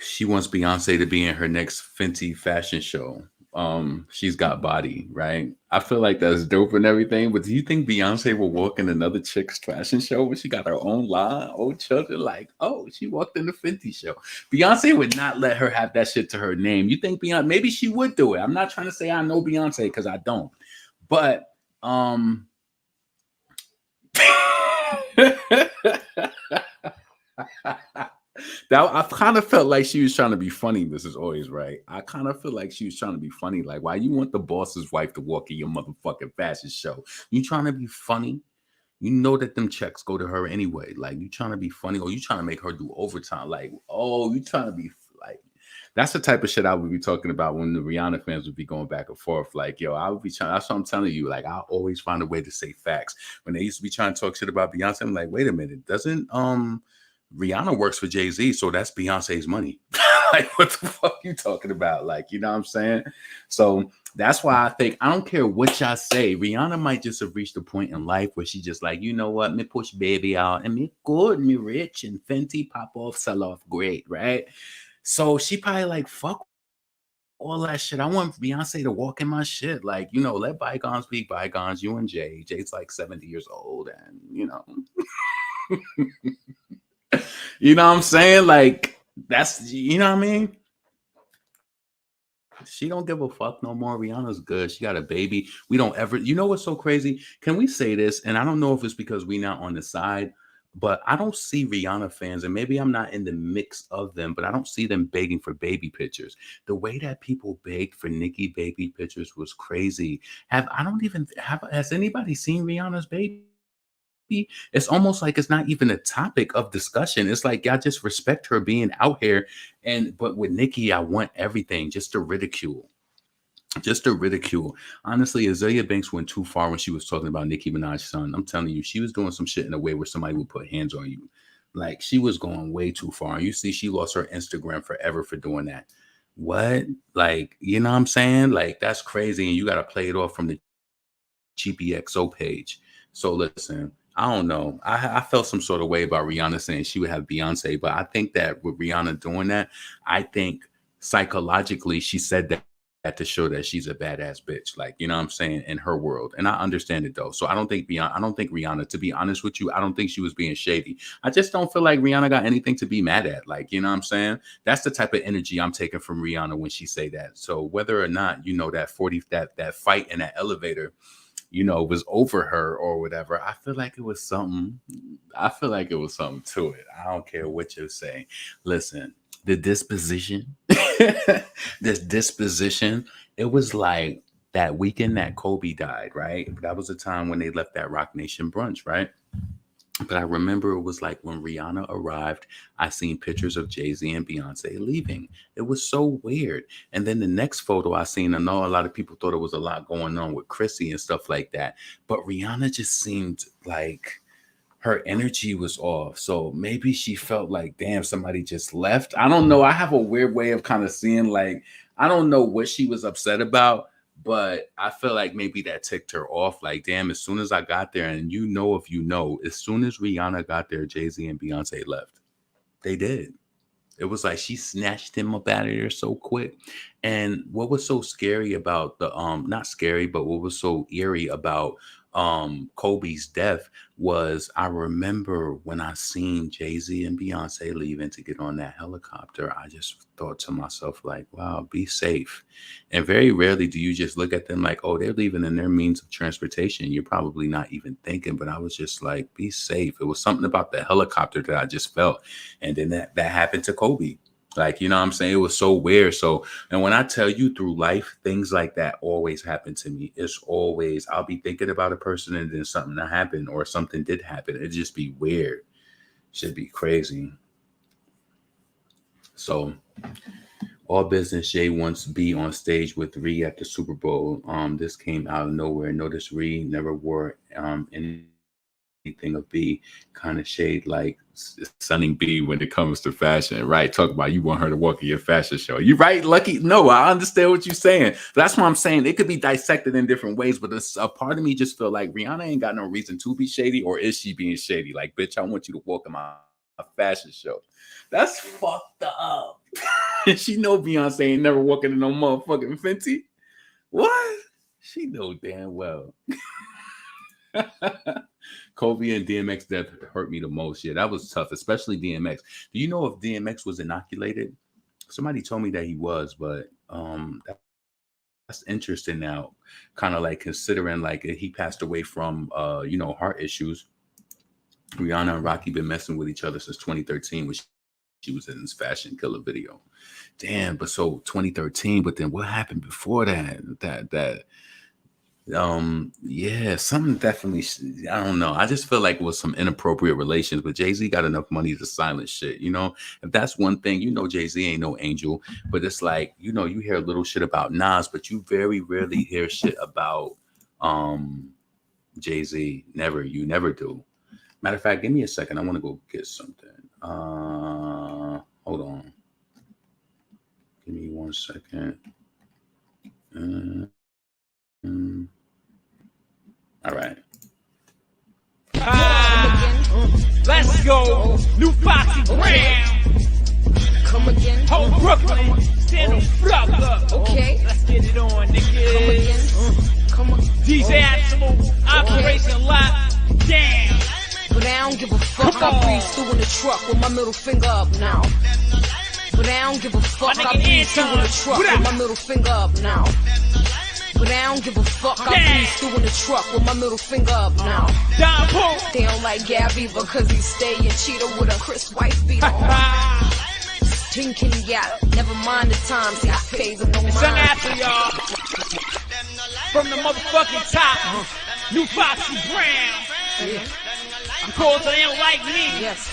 she wants Beyonce to be in her next Fenty fashion show. She's got body, right? I feel like that's dope and everything, but do you think Beyonce will walk in another chick's fashion show when she got her own line? Old children, like, oh, she walked in the Fenty show. Beyonce would not let her have that shit to her name. You think Beyonce, maybe she would do it. I'm not trying to say I know Beyonce because I don't, but that I kind of felt like she was trying to be funny. This is always right. I kind of feel like she was trying to be funny. Like, why you want the boss's wife to walk in your motherfucking fashion show? You trying to be funny? You know that them checks go to her anyway. Like, you trying to be funny, or you trying to make her do overtime? Like, oh, you trying to be like, that's the type of shit I would be talking about when the Rihanna fans would be going back and forth. Like, yo, I would be trying. That's what I'm telling you. Like, I always find a way to say facts. When they used to be trying to talk shit about Beyonce, I'm like, wait a minute, doesn't Rihanna works for Jay-Z, so that's Beyonce's money. Like, what the fuck you talking about? Like, you know what I'm saying? So that's why I think, I don't care what y'all say, Rihanna might just have reached a point in life where she just like, you know what, me push baby out, and me good, me rich, and Fenty pop off, sell off great, right? So she probably like, fuck all that shit. I want Beyonce to walk in my shit. Like, you know, let bygones be bygones. You and Jay. Jay's like 70 years old, and, you know. You know what I'm saying? Like, that's, you know what I mean? She don't give a fuck no more. Rihanna's good. She got a baby. We don't ever, you know what's so crazy? Can we say this? And I don't know if it's because we not on the side, but I don't see Rihanna fans, and maybe I'm not in the mix of them, but I don't see them begging for baby pictures. The way that people begged for Nicki baby pictures was crazy. Has anybody seen Rihanna's baby? It's almost like it's not even a topic of discussion. It's like y'all just respect her being out here. But with Nicki, I want everything just to ridicule. Just to ridicule. Honestly, Azealia Banks went too far when she was talking about Nicki Minaj's son. I'm telling you, she was doing some shit in a way where somebody would put hands on you. Like, she was going way too far. You see, she lost her Instagram forever for doing that. What? Like, you know what I'm saying? Like, that's crazy. And you got to play it off from the GPXO page. So listen, I don't know. I felt some sort of way about Rihanna saying she would have Beyonce, but I think that with Rihanna doing that, I think psychologically she said that to show that she's a badass bitch, like, you know what I'm saying, in her world. And I understand it though. So I don't think Rihanna, to be honest with you, I don't think she was being shady. I just don't feel like Rihanna got anything to be mad at. Like, you know what I'm saying? That's the type of energy I'm taking from Rihanna when she say that. So whether or not, you know, that fight in that elevator, you know, was over her or whatever, I feel like it was something. I feel like it was something to it. I don't care what you say. Listen, the disposition, this disposition, it was like that weekend that Kobe died, right? That was the time when they left that Rock Nation brunch, right? But I remember it was like when Rihanna arrived, I seen pictures of Jay-Z and Beyonce leaving. It was so weird. And then the next photo I seen, I know a lot of people thought it was a lot going on with Chrissy and stuff like that. But Rihanna just seemed like her energy was off. So maybe she felt like, damn, somebody just left. I don't know. I have a weird way of kind of seeing, like, I don't know what she was upset about. But I feel like maybe that ticked her off. Like, damn, as soon as I got there, and you know, if you know, as soon as Rihanna got there, Jay-Z and Beyonce left. They did. It was like she snatched him up out of there so quick. And what was so scary about the, not scary, but what was so eerie about Kobe's death was, I remember when I seen Jay-Z and Beyonce leaving to get on that helicopter, I just thought to myself, like, wow, be safe. And very rarely do you just look at them like, oh, they're leaving in their means of transportation. You're probably not even thinking, but I was just like, be safe. It was something about the helicopter that I just felt. And then that happened to Kobe. Like, you know what I'm saying? It was so weird. So, and when I tell you through life, things like that always happen to me. It's always, I'll be thinking about a person and then something that happened or something did happen. It'd just be weird. Should be crazy. So, all business, Jay wants to be on stage with Ree at the Super Bowl. This came out of nowhere. Notice Ree never wore anything of B, kind of shade like Sunny B when it comes to fashion, right? Talk about you want her to walk in your fashion show. You right, Lucky? No, I understand what you're saying. That's what I'm saying. It could be dissected in different ways, but a part of me just feel like Rihanna ain't got no reason to be shady, or is she being shady? Like, bitch, I want you to walk in my fashion show. That's fucked up. She know Beyonce ain't never walking in no motherfucking Fenty. What? She know damn well. Kobe and DMX death hurt me the most. Yeah, that was tough, especially DMX. Do you know if DMX was inoculated? Somebody told me that he was, but that's interesting now. Kind of like considering like he passed away from heart issues. Rihanna and Rocky been messing with each other since 2013, which she was in this Fashion Killer video. Damn, but so 2013, but then what happened before that? Yeah, something definitely, I don't know. I just feel like it was some inappropriate relations, but Jay-Z got enough money to silence shit, you know? If that's one thing, you know, Jay-Z ain't no angel, but it's like, you know, you hear little shit about Nas, but you very rarely hear shit about Jay-Z. You never do. Matter of fact, give me a second. I want to go get something. Hold on. Give me 1 second. All right. Let's go. New Foxy Brown. Come again. Whole Brooklyn. Stand the fuck up. Okay. Let's get it on, niggas. Come on. DJ Absolute. Operation Lock. Damn. But I don't give a fuck. I breeze through in the truck with my middle finger up now. But I don't give a fuck. I breeze through in the truck with my middle finger up now. But I don't give a fuck. I breeze through in the truck with my middle finger up now. They don't like Gabby because he stay and cheater with a Chris wife beater on. Tinkin' yeah, never mind the time. See, I pay them no mind. Sung after y'all. From the motherfucking top. New Foxy Brown. Yeah. I'm cold so they don't like me. Yes.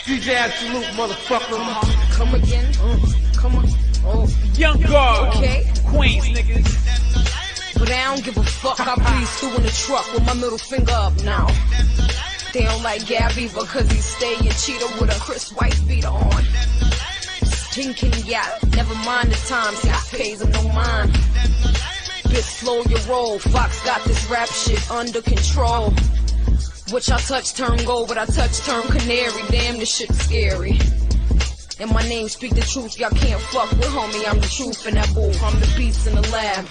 DJ Absolute, motherfucker. Come again. Come on. Oh. Young girl. Okay. Queens, niggas. But I don't give a fuck. I breeze through in the truck with my middle finger up now. They don't like Gabby because he stay and cheater with a Chris wife beater on. Tinkin' yeah, never mind the time. See, I pays him no mind. Bitch, slow your roll. Fox got this rap shit under control. What y'all touch turn gold, but I touch turn canary. Damn, this shit scary. And my name speak the truth, y'all can't fuck with homie. I'm the truth in that booth, I'm the beast in the lab.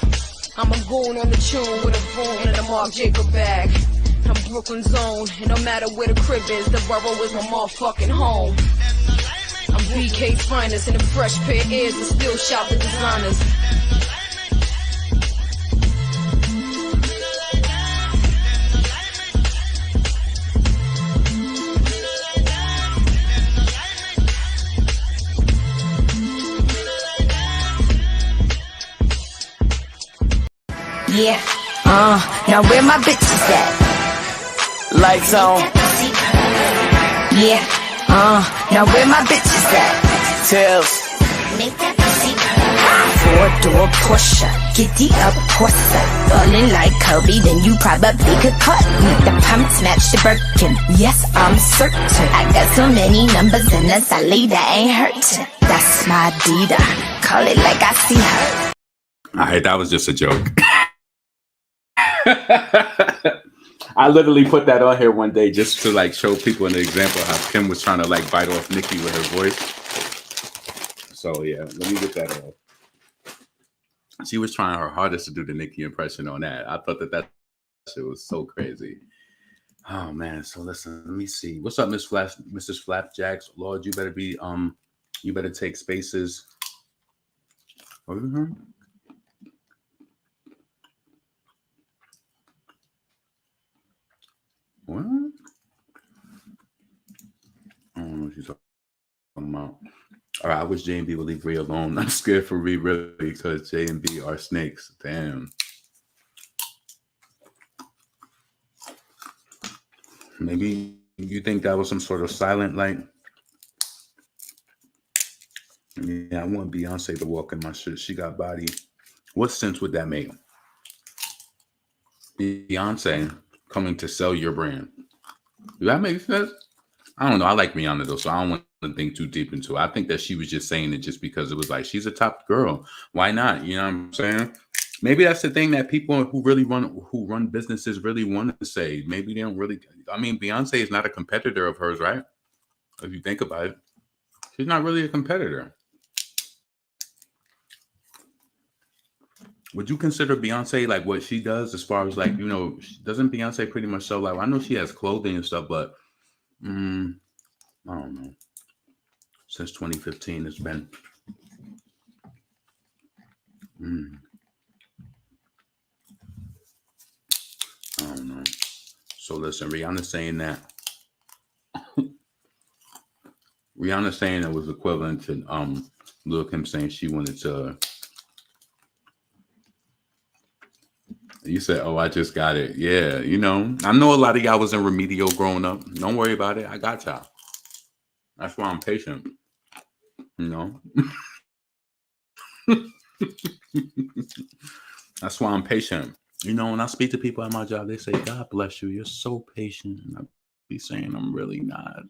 I'm a goon on the tune with a phone and a Marc Jacob bag. I'm Brooklyn zone, and no matter where the crib is, the borough is my motherfucking home. I'm BK's finest, and a fresh pair of ears to still shout the designers. Yeah, now where my bitches at? Lights on. Yeah, now where my bitches at? Tails. Make that pussy purr. 4-door Porsche, giddy up Corsa. Ballin' like Kobe, then you probably could cut me. The pumps match the Birkin, yes, I'm certain. I got so many numbers in the celly that ain't hurting. That's my Dita, call it like I see her. All right, that was just a joke. I literally put that on here one day just to like show people an example of how Kim was trying to like bite off Nicki with her voice. So yeah, let me get that off. She was trying her hardest to do the Nicki impression on that. I thought that shit was so crazy. Oh man, so listen, let me see. What's up, Mrs. Flapjacks? Lord, you better be you better take spaces. What was her? What? I don't know what she's talking about. All right, I wish J and B would leave Ree alone. I'm scared for Ree, really, because J and B are snakes. Damn. Maybe you think that was some sort of silent, like, yeah, I want Beyonce to walk in my shit. She got body. What sense would that make? Beyonce coming to sell your brand. Do that make sense? I don't know. I like Rihanna though, so I don't want to think too deep into it. I think that she was just saying it just because it was like she's a top girl. Why not? You know what I'm saying? Maybe that's the thing that people who run businesses really want to say. Maybe they don't really. I mean, Beyonce is not a competitor of hers, right? If you think about it, she's not really a competitor. Would you consider Beyonce like what she does as far as like, you know, doesn't Beyonce pretty much sell like, I know she has clothing and stuff, but I don't know. Since 2015, it's been. I don't know. So listen, Rihanna's saying that. Rihanna's saying it was equivalent to Lil Kim saying she wanted to. You said, oh, I just got it. Yeah, you know, I know a lot of y'all was in remedial growing up. Don't worry about it. I got y'all. That's why I'm patient. You know? That's why I'm patient. You know, when I speak to people at my job, they say, God bless you. You're so patient. And I be saying, I'm really not.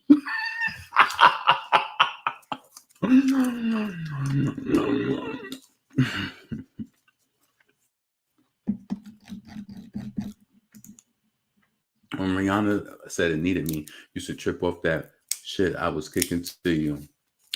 When Rihanna said it needed me, used to trip off that shit I was kicking to you.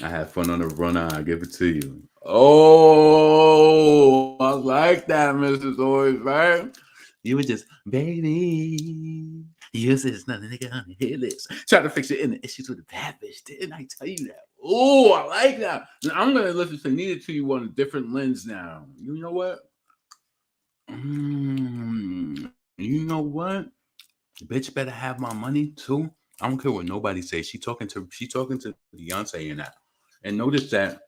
I had fun on the run, I give it to you. Oh, I like that, Mrs. Always, right? You were just, baby, you said it's nothing, nigga, on the hit list. Try to fix it in the issues with the bad bitch. Didn't I tell you that? Oh, I like that. Now, I'm going to listen to Need It To You on a different lens now. You know what? You know what? Bitch better have my money too. I don't care what nobody says. She talking to Beyonce in that. And notice that,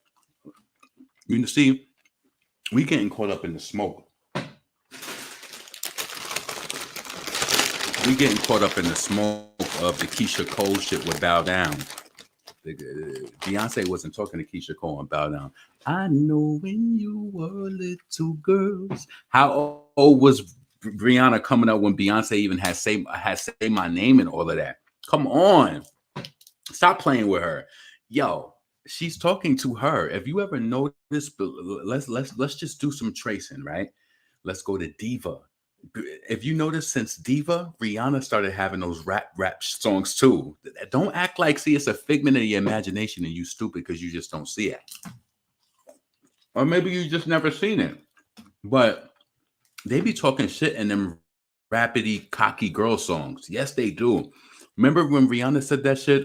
you see, we getting caught up in the smoke. We getting caught up in the smoke of the Keisha Cole shit with Bow Down. Beyonce wasn't talking to Keisha Cole and Bow Down. I know when you were little girls. How old was Rihanna coming up when Beyonce even has say my name and all of that? Come on. Stop playing with her. Yo, she's talking to her. If you ever notice, let's just do some tracing, right? Let's go to Diva. if you notice, since Diva, Rihanna started having those rap songs too. Don't act like, see, it's a figment of your imagination and you stupid because you just don't see it. Or maybe you just never seen it. But they be talking shit in them rapidy, cocky girl songs. Yes, they do. Remember when Rihanna said that shit?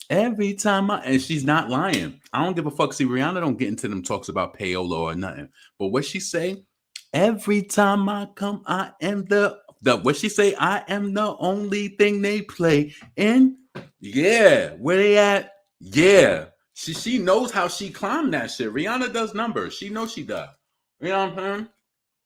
Every time and she's not lying. I don't give a fuck. See, Rihanna don't get into them talks about payola or nothing. But what she say? Every time I come, I am the what she say? I am the only thing they play. And yeah, where they at? Yeah. She knows how she climbed that shit. Rihanna does numbers. She knows she does. You know what I'm saying?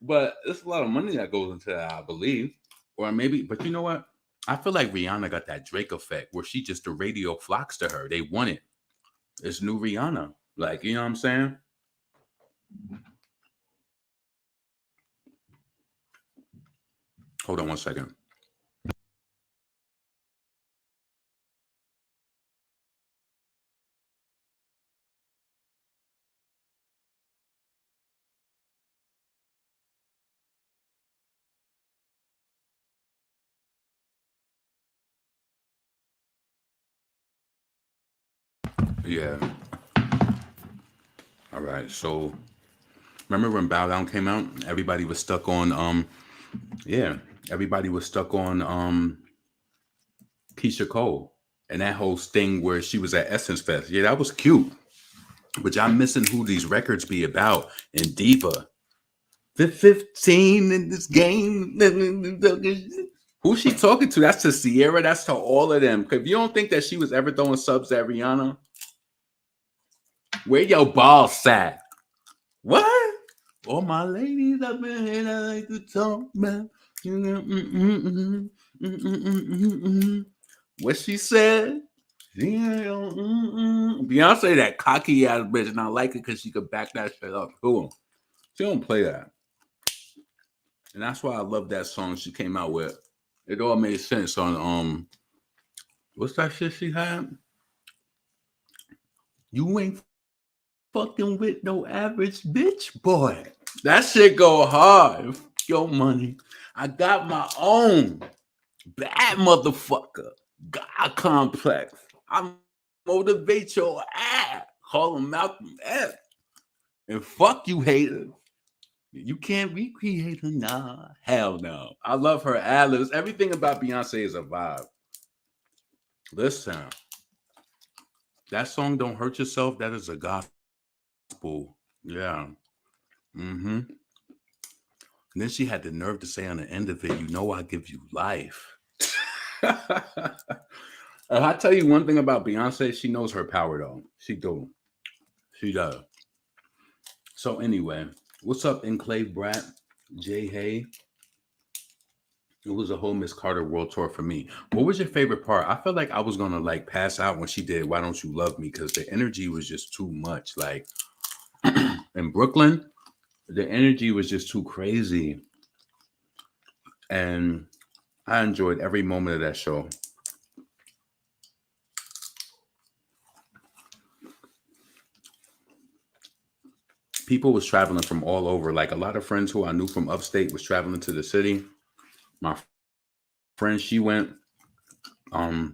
But it's a lot of money that goes into that, I believe. Or maybe, but you know what? I feel like Rihanna got that Drake effect where she just, the radio flocks to her. They want it. It's new Rihanna. Like, you know what I'm saying? Hold on one second. Yeah. All right. So remember when Bow Down came out? Everybody was stuck on everybody was stuck on Keisha Cole and that whole thing where she was at Essence Fest. Yeah, that was cute. But y'all missing who these records be about. And Diva. The 15 in this game. Who's she talking to? That's to Sierra. That's to all of them. If you don't think that she was ever throwing subs at Rihanna, where your balls at? What? All my ladies up in here, I like to talk about. What she said? Beyonce, that cocky ass bitch, and I like it because she could back that shit up. Cool. She don't play that. And that's why I love that song she came out with. It all made sense on what's that shit she had? You ain't fucking with no average bitch, boy. That shit go hard. Your money. I got my own. Bad motherfucker. God complex. I motivate your ass. Call him Malcolm X. And fuck you haters. You can't recreate her, nah. Hell no. I love her ad-libs. Everything about Beyonce is a vibe. Listen. That song, Don't Hurt Yourself, that is a gospel. Yeah. Mm-hmm. And then she had the nerve to say on the end of it, you know I give you life. I tell you one thing about Beyonce, she knows her power though. She do. She does. So anyway, what's up, Enclave Brat? Jay Hay. It was a whole Miss Carter world tour for me. What was your favorite part? I felt like I was gonna like pass out when she did Why Don't You Love Me because the energy was just too much. Like in Brooklyn, the energy was just too crazy. And I enjoyed every moment of that show. People was traveling from all over. Like a lot of friends who I knew from upstate was traveling to the city. My friend, she went. A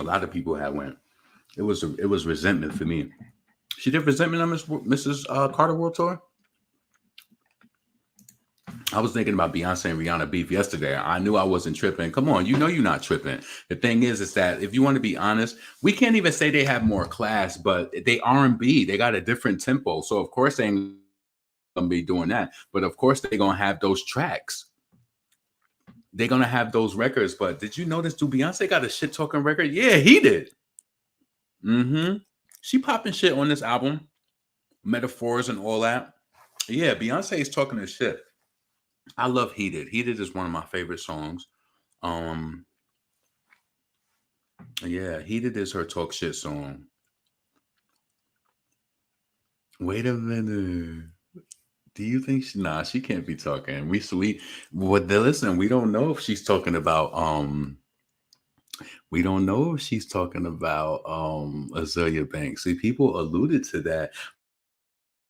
lot of people had went. It was resentment for me. She did resentment on Mrs. Carter World Tour. I was thinking about Beyonce and Rihanna beef yesterday. I knew I wasn't tripping. Come on, you know you're not tripping. The thing is that if you want to be honest, we can't even say they have more class, but they R&B. They got a different tempo. So of course they ain't gonna be doing that. But of course they're gonna have those tracks. They're gonna have those records. But did you notice? Do Beyonce got a shit talking record? Yeah, he did. Mm-hmm. She popping shit on this album, metaphors and all that. Yeah, Beyonce is talking her shit. I love Heated. Heated is one of my favorite songs. Yeah, Heated is her talk shit song. Wait a minute. Do you think she can't be talking? Listen, we don't know if she's talking about Azealia Banks. See, people alluded to that.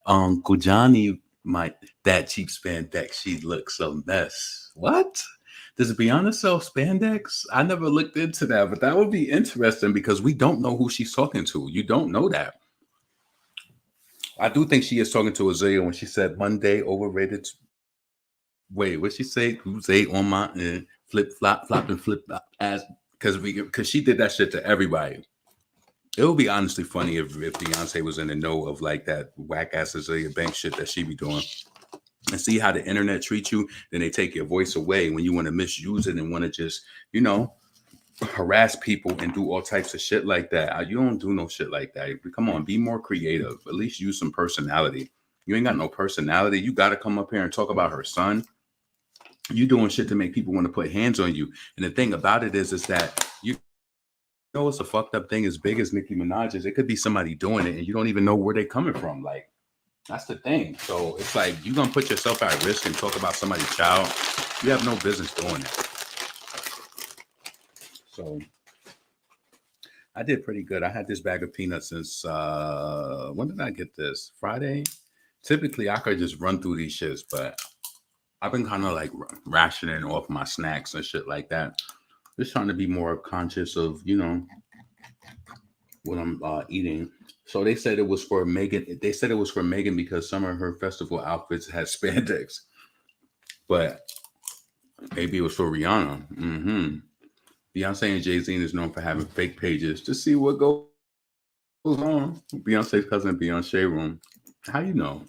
Uncle Johnny that cheap spandex, she looks a mess. What? Does Beyonce sell spandex? I never looked into that, but that would be interesting because we don't know who she's talking to. You don't know that. I do think she is talking to Azalea when she said Monday overrated. Wait, what she say? Who's on my flip flop and flip ass? Because she did that shit to everybody. It would be honestly funny if Beyonce was in the know of like that whack ass Azalea Banks shit that she be doing. And see how the internet treats you, then they take your voice away when you want to misuse it and want to just, harass people and do all types of shit like that. You don't do no shit like that. Come on, be more creative. At least use some personality. You ain't got no personality. You got to come up here and talk about her son. You doing shit to make people want to put hands on you. And the thing about it is that you know it's a fucked up thing as big as Nicki Minaj is. It could be somebody doing it and you don't even know where they're coming from. Like, that's the thing. So it's like you're going to put yourself at risk and talk about somebody's child. You have no business doing that. So I did pretty good. I had this bag of peanuts since, when did I get this? Friday? Typically, I could just run through these shits, but I've been kind of like rationing off my snacks and shit like that. Just trying to be more conscious of, what I'm eating. So they said it was for Megan. They said it was for Megan because some of her festival outfits had spandex. But maybe it was for Rihanna. Mm-hmm. Beyonce and Jay-Z is known for having fake pages to see what goes on. Beyonce's cousin Beyonce room. How you know?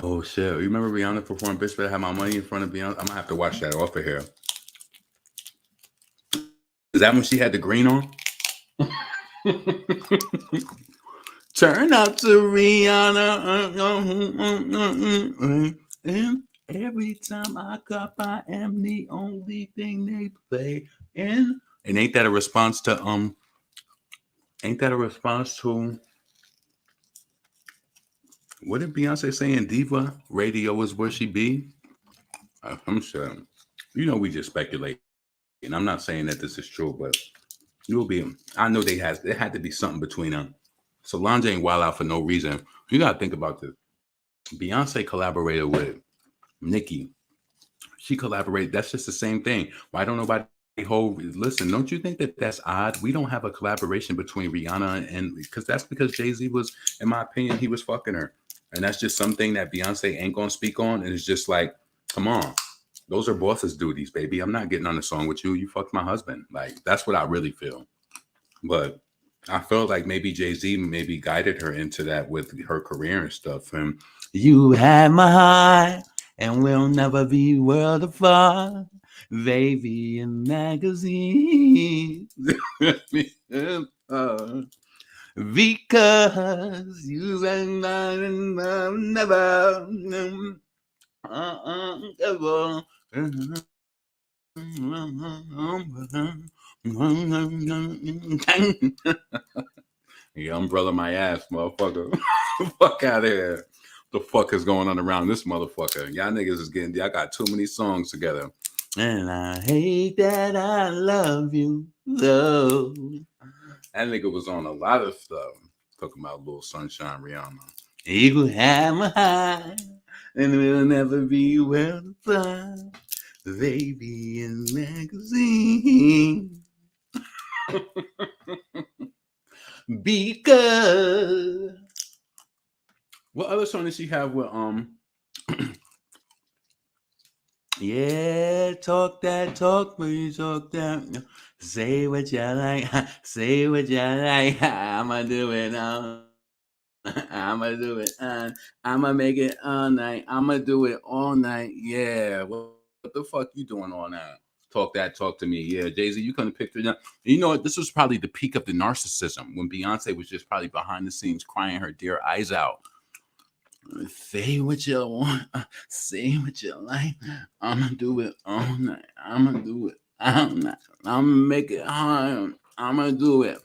Oh shit! You remember Rihanna performed "Bitch Better Have My Money" in front of Beyonce? I'm gonna have to watch that off of here. Is that when she had the green on? Turn up to Rihanna. And every time I cup, I am the only thing they play in. And ain't that a response to what did Beyonce say in Diva? Radio is where she be? I'm sure. We just speculate. And I'm not saying that this is true, but I know there had to be something between them. Solange ain't wild out for no reason. You gotta think about this. Beyonce collaborated with Nicki. She collaborated. That's just the same thing. Why don't nobody listen? Don't you think that that's odd? We don't have a collaboration between Rihanna and because Jay-Z was, in my opinion, he was fucking her. And that's just something that Beyonce ain't gonna speak on. And it's just like, come on. Those are boss's duties, baby. I'm not getting on the song with you. You fucked my husband. Like, that's what I really feel. But I felt like maybe Jay-Z maybe guided her into that with her career and stuff. And you had my heart and we'll never be world apart. Baby in magazine. Because you and I never ever. Yeah, umbrella my ass, motherfucker. Fuck out of here. The fuck is going on around this motherfucker? Y'all niggas is y'all got too many songs together. And I hate that I love you, though. That nigga was on a lot of stuff. Talking about Little Sunshine Rihanna. You could have my heart, and we'll never be well apart. Baby in magazine. Because what other song did she have with yeah, talk that talk, please talk that. Say what you like, say what you like. I'ma do it all. I'ma do it. I'ma make it all night. I'ma do it all night. Yeah. What the fuck you doing all night? Talk that talk to me. Yeah, Jay-Z, you couldn't pick it up. You know what? This was probably the peak of the narcissism when Beyonce was just probably behind the scenes crying her dear eyes out. Say what you want. Say what you like. I'ma do it all night. I'ma do it all night. I'ma make it hard. I'ma do it.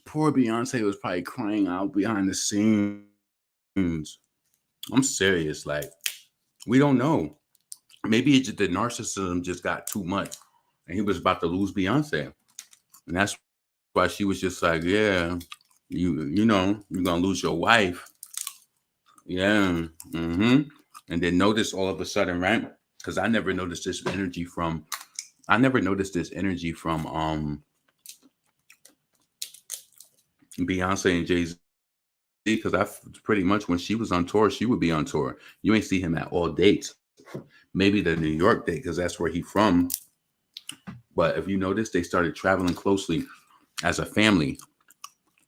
Poor Beyonce was probably crying out behind the scenes. I'm serious. Like, we don't know. Maybe the narcissism just got too much. And he was about to lose Beyonce. And that's why she was just like, yeah, you know, you're gonna lose your wife. Yeah. And then notice all of a sudden, right? Because I never noticed this energy from Beyonce and Jay-Z, because I pretty much when she was on tour, she would be on tour. You ain't see him at all dates. Maybe the New York date, because that's where he from. But if you notice, they started traveling closely as a family.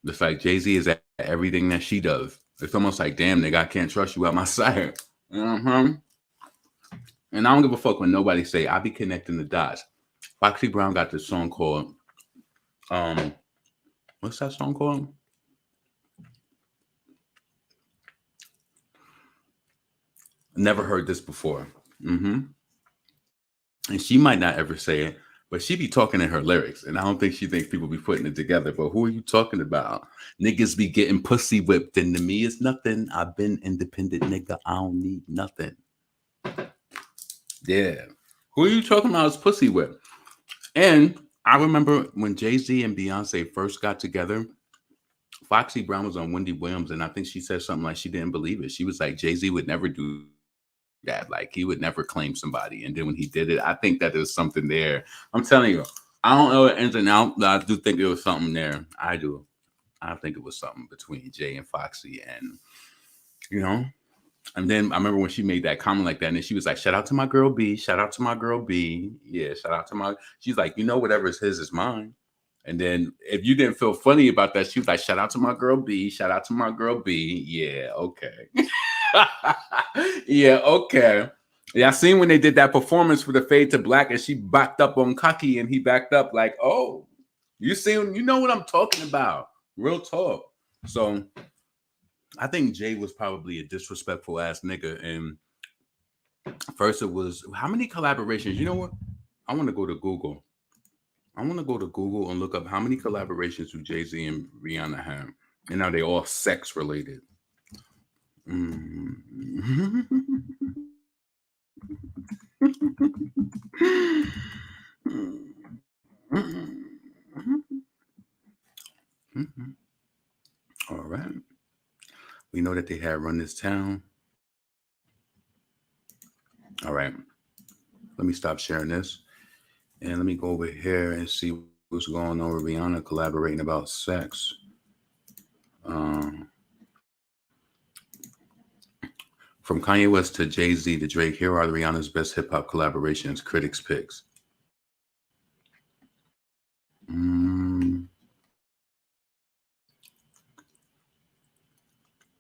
The fact Jay-Z is at everything that she does. It's almost like, damn, nigga, I can't trust you out my side. And I don't give a fuck when nobody say, I be connecting the dots. Foxy Brown got this song called, what's that song called? Never heard this before. And she might not ever say it, but she be talking in her lyrics. And I don't think she thinks people be putting it together. But who are you talking about? Niggas be getting pussy whipped, and to me it's nothing. I've been independent, nigga. I don't need nothing. Yeah. Who are you talking about is pussy whip? And I remember when Jay-Z and Beyonce first got together, Foxy Brown was on Wendy Williams, and I think she said something like she didn't believe it. She was like, Jay-Z would never do that. Like, he would never claim somebody. And then when he did it, I think that there's something there. I'm telling you, I don't know the ins and outs, but I do think there was something there. I do. I think it was something between Jay and Foxy, and, you know. And then I remember when she made that comment like that, and then she was like, shout out to my girl B. Shout out to my girl B. Yeah, shout out to my... She's like, you know, whatever is his is mine. And then if you didn't feel funny about that, she was like, shout out to my girl B. Shout out to my girl B. Yeah, okay. Yeah, okay. Yeah, I seen when they did that performance for the Fade to Black, and she backed up on Kaki, and he backed up like, oh, you know what I'm talking about. Real talk. So I think Jay was probably a disrespectful ass nigga. And first it was, how many collaborations? You know what? I want to go to Google. I want to go to Google and look up how many collaborations do Jay-Z and Rihanna have. And are they all sex related? All right. We know that they had Run This Town. All right. Let me stop sharing this. And let me go over here and see what's going on with Rihanna collaborating about sex. From Kanye West to Jay-Z to Drake, here are Rihanna's best hip-hop collaborations, critics' picks.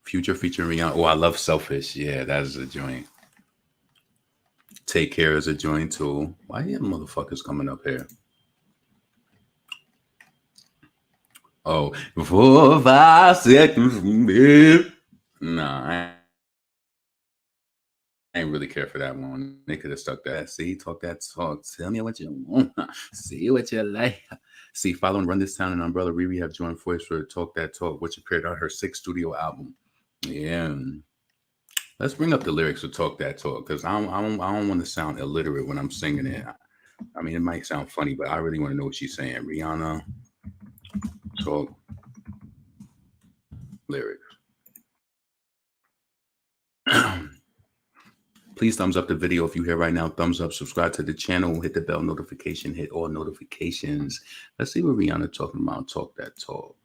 Future featuring Rihanna. Oh, I love Selfish. Yeah, that is a joint. Take Care is a joint too. Why are you motherfuckers coming up here? Oh, 4 5 seconds. Nah, I ain't really care for that one. They could have stuck that. See, talk that talk. Tell me what you want. See what you like. See, following Run This Town and Umbrella, Riri have joined forces for Talk That Talk, which appeared on her 6th studio album. Yeah. Let's bring up the lyrics of Talk That Talk, because I don't want to sound illiterate when I'm singing it. I mean, it might sound funny, but I really want to know what she's saying. Rihanna, Talk lyrics. Please thumbs up the video if you're here right now. Thumbs up, subscribe to the channel, hit the bell notification, hit all notifications. Let's see what Rihanna talking about. Talk That Talk.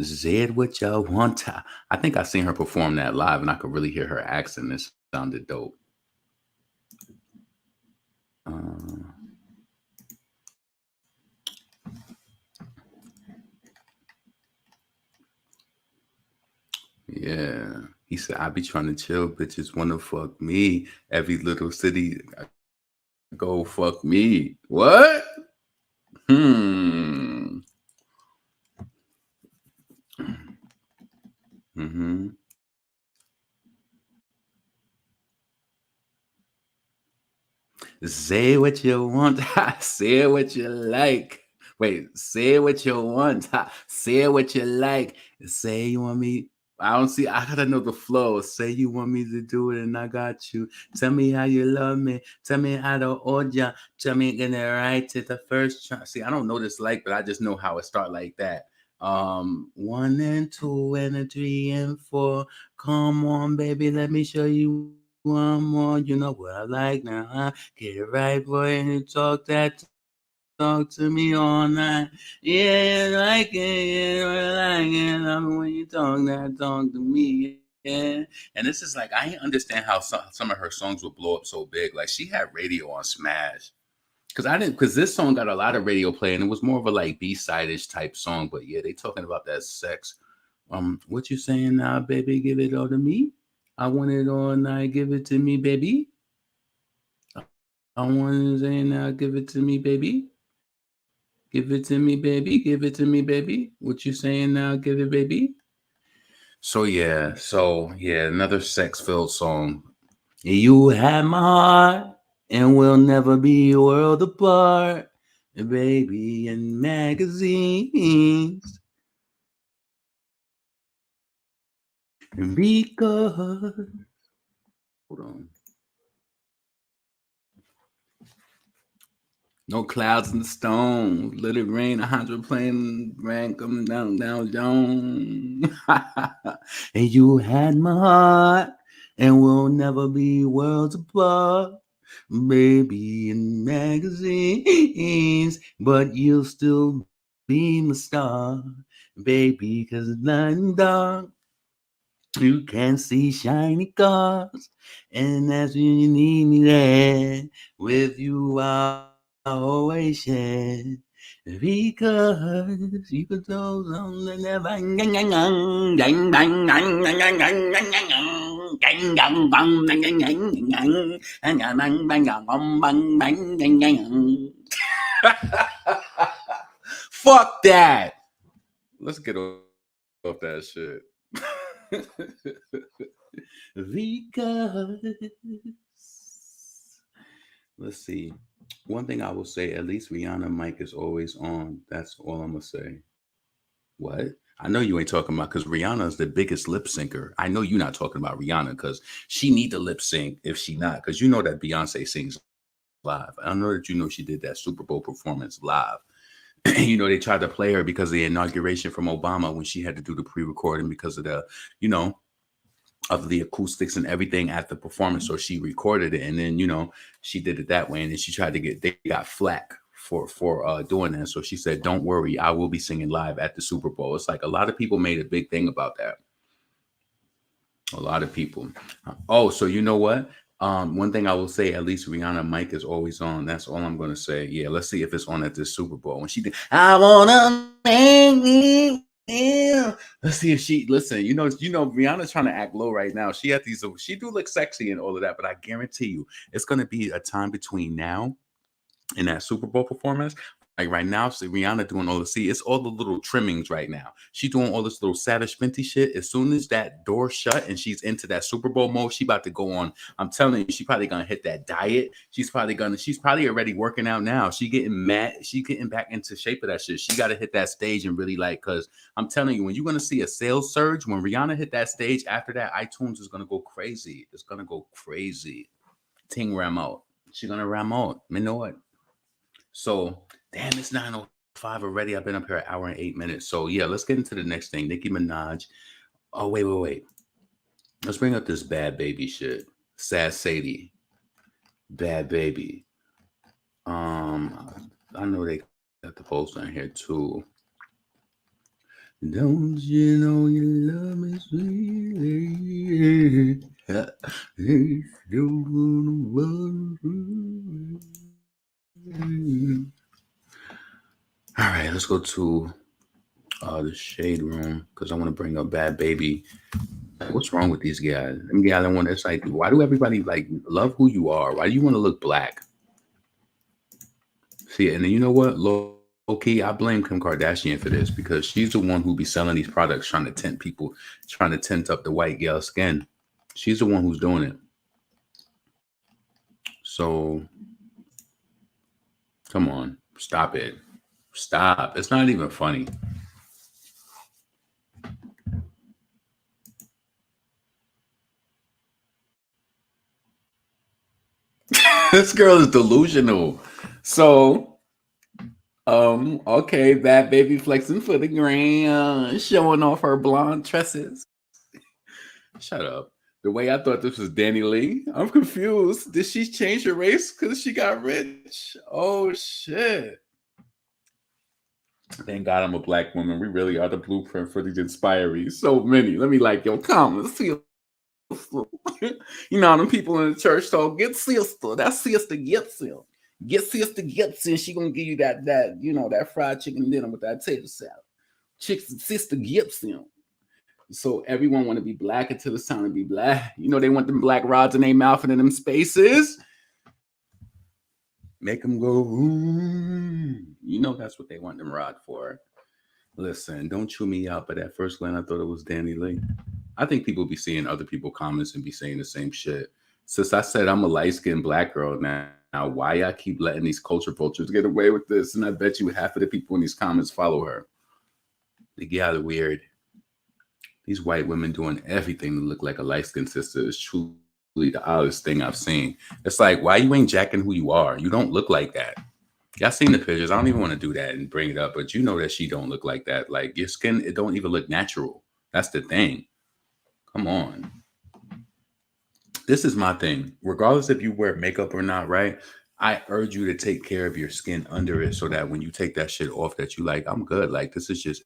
Zed what y'all want. I think I seen her perform that live, and I could really hear her accent. It sounded dope. Yeah. He said, I be trying to chill. Bitches want to fuck me. Every little city go fuck me. What? Say what you want. Say what you like. Wait, say what you want. Say what you like. Say you want me. I gotta know the flow. Say you want me to do it and I got you. Tell me how you love me. Tell me how to hold ya. Tell me get it right to the first try. See, I don't know this like, but I just know how it start like that. 1 and 2 and a 3 and 4. Come on, baby, let me show you one more. You know what I like now, huh? Get it right, boy, and talk talk to me all night. Yeah, I like it, yeah, I like it. I mean, when you talk to me, yeah. And this is like, I didn't understand how some of her songs would blow up so big. Like, she had radio on Smash. Because this song got a lot of radio play, and it was more of a like B-side-ish type song. But yeah, they talking about that sex. What you saying now, baby? Give it all to me. I want it all night. Give it to me, baby. I want to say now, give it to me, baby. Give it to me, baby. Give it to me, baby. What you saying now? Give it, baby. So yeah, another sex-filled song. You had my heart, and we'll never be a world apart, baby. In magazines, because hold on. No clouds in the stone. Let it rain, a hydroplane rain coming down, Joan. And you had my heart, and we'll never be worlds apart, baby, in magazines, but you'll still be my star, baby, 'cause it's night and dark. You can see shiny cars, and that's when you need me there. With you, I'll always share. Because you could throw something never. Fuck that. Let's get off that shit. Because let's see. One thing I will say, at least Rihanna mic is always on. That's all I'm gonna say. What? I know you ain't talking about, because Rihanna is the biggest lip syncer. I know you're not talking about Rihanna, because she need to lip sync if she not, because you know that Beyonce sings live. I know that you know she did that Super Bowl performance live. You know, they tried to play her because of the inauguration from Obama when she had to do the pre-recording because of the, you know, of the acoustics and everything at the performance. So she recorded it, and then, you know, she did it that way, and then she tried to they got flack for doing that. So she said, don't worry, I will be singing live at the Super Bowl. It's like a lot of people made a big thing about that. A lot of people. Oh, so you know what? One thing I will say, at least Rihanna mic is always on. That's all I'm gonna say. Yeah, let's see if it's on at this Super Bowl. When she did, I wanna make me. Yeah. Let's see if she listen. You know, Rihanna's trying to act low right now. She had these. She do look sexy and all of that, but I guarantee you, it's gonna be a time between now in that Super Bowl performance. Like right now, see Rihanna doing all it's all the little trimmings right now. She's doing all this little Savage Fenty shit. As soon as that door shut and she's into that Super Bowl mode, she about to go on. I'm telling you, she probably gonna hit that diet. She's probably already working out now. She getting mad. She getting back into shape of that shit. She got to hit that stage and really like, because I'm telling you, when you're gonna see a sales surge, when Rihanna hit that stage, after that, iTunes is gonna go crazy. It's gonna go crazy. Ting ram out. She's gonna ram out. You know what? So, damn, it's 9:05 already. I've been up here an hour and 8 minutes. So, yeah, let's get into the next thing. Nicki Minaj. Oh, wait. Let's bring up this Bhad Bhabie shit. Sad Sadie. Bhad Bhabie. I know they got the post on here too. Don't you know you love me sweetly? All right, let's go to the shade room, because I want to bring up Bhad Bhabie. What's wrong with these guys? Them guys, I want. It's like, why do everybody like love who you are? Why do you want to look black? See, and then you know what? Low key, I blame Kim Kardashian for this, because she's the one who be selling these products, trying to tint people, trying to tint up the white girl skin. She's the one who's doing it. So, come on, stop it. Stop. It's not even funny. This girl is delusional. So, Okay, Bhad Bhabie flexing for the gram, showing off her blonde tresses. Shut up. The way I thought this was Danny Lee, I'm confused. Did she change her race because she got rich? Oh shit. Thank God I'm a black woman. We really are the blueprint for these inspirees. So many. Let me like, yo, come, let's see. You know, them people in the church talk, get sister. That sister gets him. Get sister gets him. She gonna give you that you know, that fried chicken dinner with that tater salad. Sister gets him. So everyone want to be black until it's time to be black. You know, they want them black rods in their mouth and in them spaces. Make them go, you know, that's what they want them rod for. Listen, don't chew me out, but at first glance, I thought it was Danny Lee. I think people be seeing other people comments and be saying the same shit. Since I said I'm a light-skinned black girl now, why I keep letting these culture vultures get away with this? And I bet you half of the people in these comments follow her. They get weird. These white women doing everything to look like a light-skinned sister is truly the oddest thing I've seen. It's like, why you ain't jacking who you are? You don't look like that. Y'all seen the pictures. I don't even want to do that and bring it up, but you know that she don't look like that. Like your skin, it don't even look natural. That's the thing. Come on. This is my thing. Regardless if you wear makeup or not, right? I urge you to take care of your skin under it so that when you take that shit off that you like, I'm good. Like this is just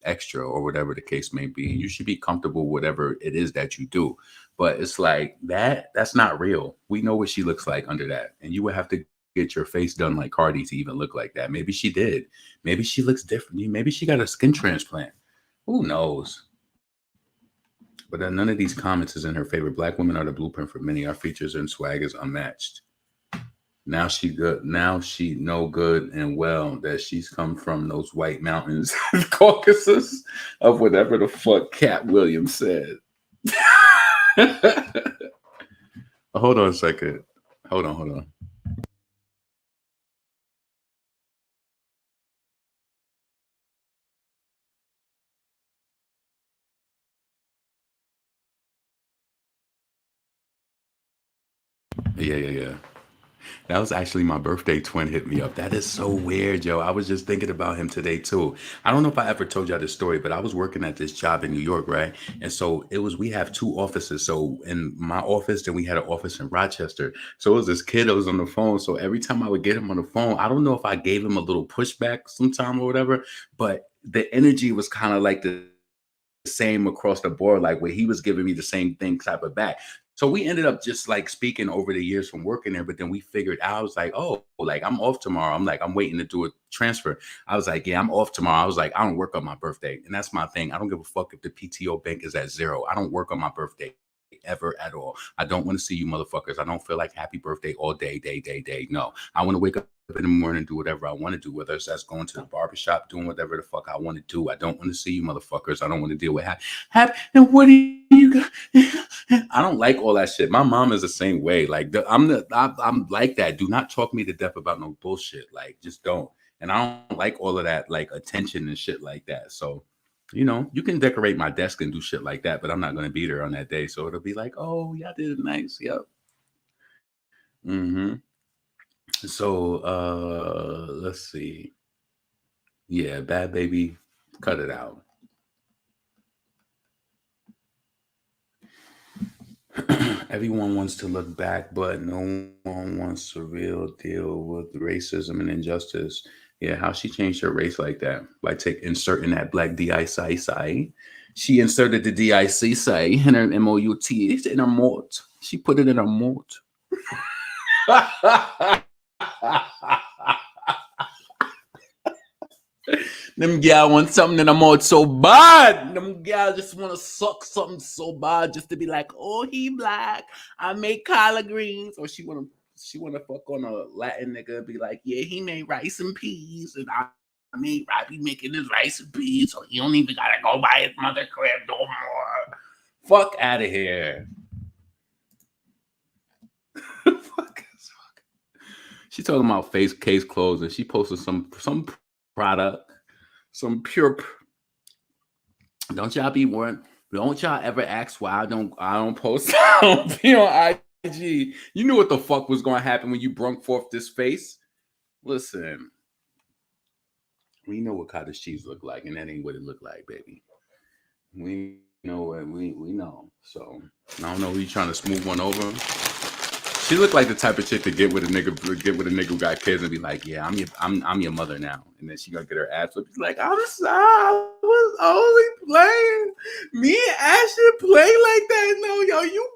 extra or whatever the case may be. You should be comfortable whatever it is that you do. But it's like that's not real. We know what she looks like under that. And you would have to get your face done like Cardi to even look like that. Maybe she did. Maybe she looks different. Maybe she got a skin transplant. Who knows? But none of these comments is in her favor. Black women are the blueprint for many. Our features and swag is unmatched. Now she good. Now she know good and well that she's come from those white mountains, Caucasus of whatever the fuck Cat Williams said. Hold on a second. Hold on. Yeah. That was actually my birthday twin hit me up. That is so weird, yo. I was just thinking about him today too. I don't know if I ever told y'all this story, but I was working at this job in New York, right? And so we have two offices. So in my office, then we had an office in Rochester. So it was this kid that was on the phone. So every time I would get him on the phone, I don't know if I gave him a little pushback sometime or whatever, but the energy was kind of like the same across the board, like where he was giving me the same thing type of back. So we ended up just like speaking over the years from working there, but then we figured out, I was like, oh, like I'm off tomorrow. I'm waiting to do a transfer. I was like, yeah, I'm off tomorrow. I was like, I don't work on my birthday. And that's my thing. I don't give a fuck if the PTO bank is at 0. I don't work on my birthday ever at all. I don't want to see you motherfuckers. I don't feel like happy birthday all day. No, I want to wake up in the morning and do whatever I want to do, whether it's that's going to the barbershop, doing whatever the fuck I want to do. I don't want to see you motherfuckers. I don't want to deal with happy. And what do you got? I don't like all that shit. My mom is the same way. Like I'm like that. Do not talk me to death about no bullshit. Like just don't. And I don't like all of that like attention and shit like that. So, you know, you can decorate my desk and do shit like that, but I'm not going to be there on that day. So it'll be like, oh, y'all did it nice. Yep. So let's see. Yeah, Bhad Bhabie, cut it out. Everyone wants to look back, but no one wants to real deal with racism and injustice. Yeah, how she changed her race like that by inserting that black D-I-C-I. She inserted the D-I-C-I in her M-O-U-T in her mort. She put it in her mort. Them gal want something in the mouth so bad. Them gal just want to suck something so bad just to be like, oh, he black. I make collard greens. Or she wanna fuck on a Latin nigga and be like, yeah, he made rice and peas, and I made Robbie making his rice and peas, so he don't even gotta go by his mother crib no more. Fuck out of here. Fuck. She talking about face case clothes, and she posted some product. Some pure. Don't y'all be one. Don't y'all ever ask why I don't post on IG. You knew what the fuck was going to happen when you brung forth this face. Listen, We know what cottage cheese look like, and that ain't what it look like, baby. We know what we know. So I don't know who you trying to smooth one over. She looked like the type of chick to get with a nigga who got kids and be like, yeah, I'm your mother now. And then she gonna get her ass flipped. She's like, I'm sorry, I was only playing. Me and Ashley play like that. No, yo, you